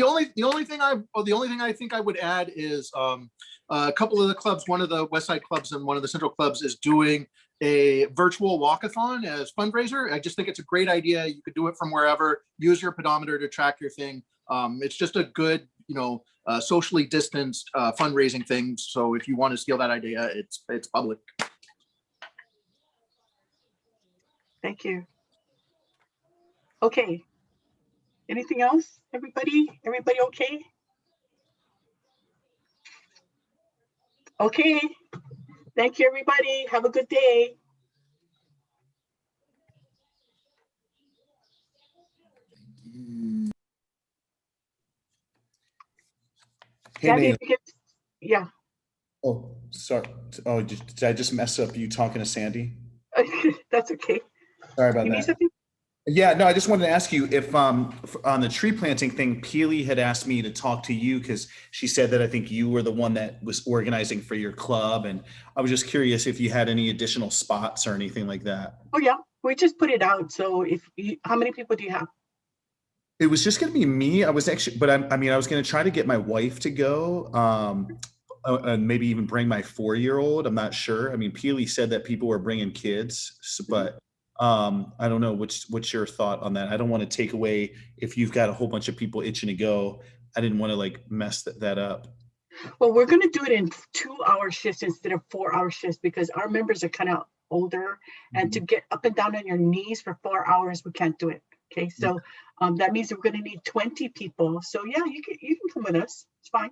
only thing I think I would add is a couple of the clubs, one of the West Side clubs and one of the Central clubs, is doing a virtual walkathon as fundraiser. I just think it's a great idea. You could do it from wherever. Use your pedometer to track your thing. It's just a good, socially distanced fundraising thing. So if you want to steal that idea, it's public. Thank you. Okay. Anything else? Everybody okay? Okay. Thank you, everybody. Have a good day. Hey, Gabby, man. Yeah. Oh, sorry. Oh, did I just mess up you talking to Sandy? That's okay. Sorry about You need that. something? Yeah, no, I just wanted to ask you if on the tree planting thing, Peely had asked me to talk to you because she said that I think you were the one that was organizing for your club. And I was just curious if you had any additional spots or anything like that. Oh, yeah. We just put it out. So how many people do you have? It was just going to be me. I was actually, but I was going to try to get my wife to go and maybe even bring my 4-year-old. I'm not sure. I mean, Peely said that people were bringing kids, but I don't know. What's your thought on that? I don't want to take away if you've got a whole bunch of people itching to go. I didn't want to mess that up. Well, we're going to do it in 2-hour shifts instead of 4-hour shifts because our members are kind of older, and to get up and down on your knees for 4 hours, we can't do it. Okay, so that means we're going to need 20 people. So yeah, you can come with us. It's fine.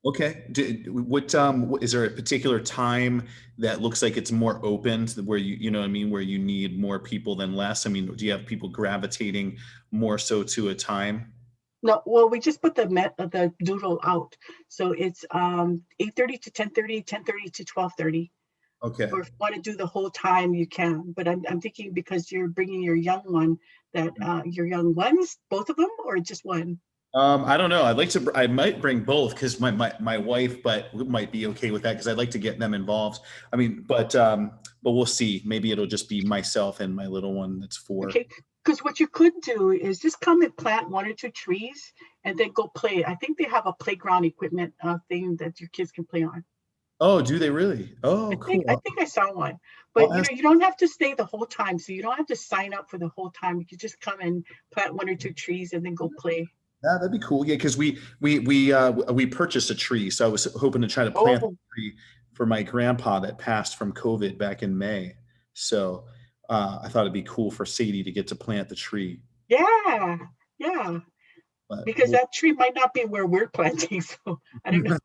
Okay. What is there a particular time that looks like it's more open to where you know what I mean, where you need more people than less? I mean, do you have people gravitating more so to a time? No, well, we just put the doodle out. So it's 8:30 to 10:30, 10:30 to 12:30. Okay. Or if you want to do the whole time, you can. But I'm thinking because you're bringing your young one, that your young ones, both of them, or just one? I don't know. I might bring both because my wife, but might be okay with that because I'd like to get them involved. I mean, but we'll see. Maybe it'll just be myself and my little one that's 4. Okay, because what you could do is just come and plant 1 or 2 trees and then go play. I think they have a playground equipment thing that your kids can play on. Oh, do they really? Oh, cool. I think I saw one, but you don't have to stay the whole time. So you don't have to sign up for the whole time. You could just come and plant 1 or 2 trees and then go play. Yeah, that'd be cool. Yeah, because we purchased a tree, so I was hoping to try to plant a tree for my grandpa that passed from COVID back in May. So I thought it'd be cool for Sadie to get to plant the tree. Yeah, yeah. But because that tree might not be where we're planting, so I don't know.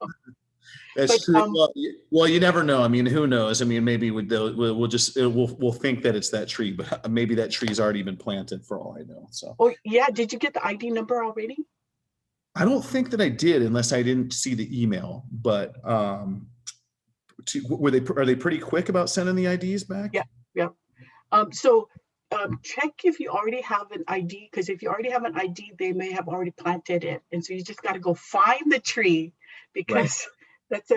That's true. Well, you never know. I mean, who knows? I mean, maybe we'll think that it's that tree, but maybe that tree's already been planted for all I know. So. Oh yeah, did you get the ID number already? I don't think that I did, unless I didn't see the email. But are they pretty quick about sending the IDs back? Yeah, yeah. So check if you already have an ID, because if you already have an ID, they may have already planted it, and so you just got to go find the tree, because that's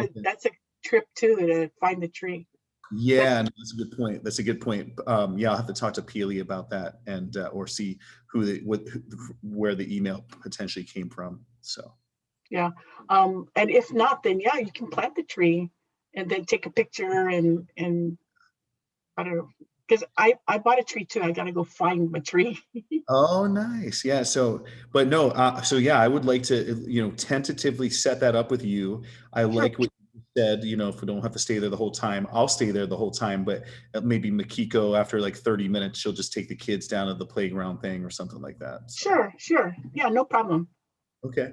a trip too, to find the tree. Yeah, no, that's a good point. That's a good point. Yeah, I'll have to talk to Peely about that, and or see where the email potentially came from. So yeah, and if not, then yeah, you can plant the tree and then take a picture and I don't know, because I bought a tree too. I got to go find my tree. Oh, nice. Yeah. So, but no. So yeah, I would like to tentatively set that up with you. I like what you said. If we don't have to stay there the whole time, I'll stay there the whole time. But maybe Makiko, after like 30 minutes, she'll just take the kids down to the playground thing or something like that. So. Sure. Yeah, no problem. Okay.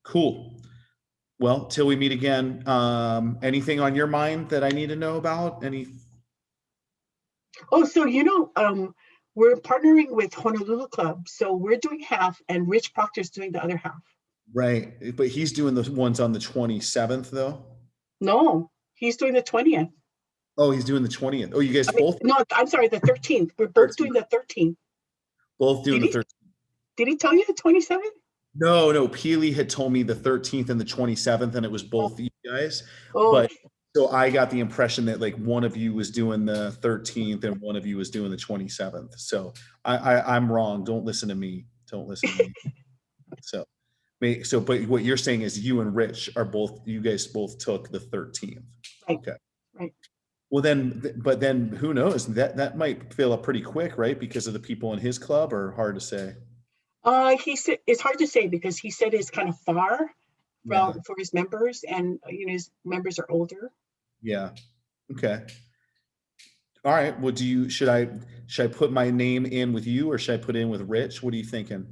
Cool. Well, till we meet again. Anything on your mind that I need to know about? Oh, so we're partnering with Honolulu Club, so we're doing half, and Rich Proctor's doing the other half. Right, but he's doing the ones on the 27th, though. No, he's doing the 20th. Oh, he's doing the 20th. Oh, you guys both? No, I'm sorry, the 13th. We're both doing the 13th. Both doing the 13th. Did he tell you the 27th? No. Peely had told me the 13th and the 27th, and it was both you guys. Oh. But so I got the impression that like one of you was doing the 13th and one of you was doing the 27th. So I'm wrong. Don't listen to me. Don't listen to me. But what you're saying is you and Rich you guys both took the 13th. Right. Okay. Right. Well then who knows? That might fill up pretty quick, right? Because of the people in his club, or hard to say? He said it's hard to say because he said it's kind of far for his members, and his members are older. Yeah. Okay. All right. Well, should I put my name in with you, or should I put in with Rich? What are you thinking?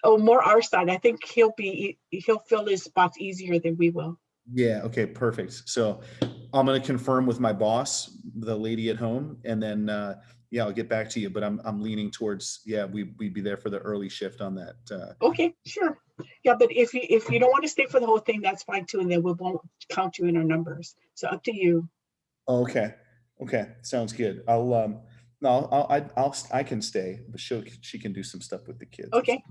Oh, more our side. I think he'll fill his spots easier than we will. Yeah. Okay. Perfect. So I'm going to confirm with my boss, the lady at home, and then I'll get back to you. But I'm leaning towards we'd be there for the early shift on that. Okay. Sure. Yeah, but if you don't want to stay for the whole thing, that's fine too, and then we won't count you in our numbers. So up to you. Okay. Sounds good. I can stay, but she can do some stuff with the kids. Okay.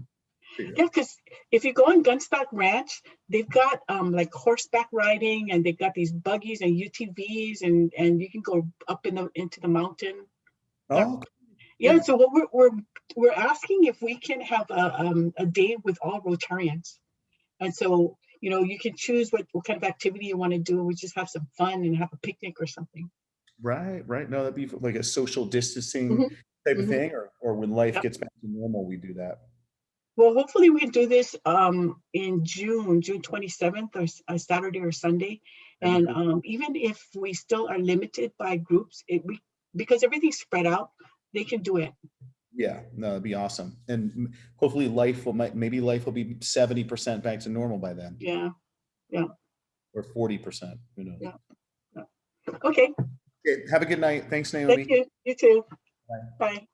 Yeah, because if you go on Gunstock Ranch, they've got like horseback riding, and they've got these buggies and UTVs, and you can go up into the mountain. Oh. Yeah. So what we're asking if we can have a day with all Rotarians, and so you can choose what kind of activity you want to do. We just have some fun and have a picnic or something. Right. No, that'd be like a social distancing type of thing, or when life gets back to normal, we do that. Well, hopefully we can do this in June 27th, or a Saturday or Sunday. And even if we still are limited by groups, because everything's spread out, they can do it. Yeah, no, it'd be awesome. And hopefully maybe life will be 70% back to normal by then. Yeah. Yeah. Or 40%, who knows? Yeah. Yeah. Okay. Okay, have a good night. Thanks, Naomi. Thank you. You too. Bye. Bye.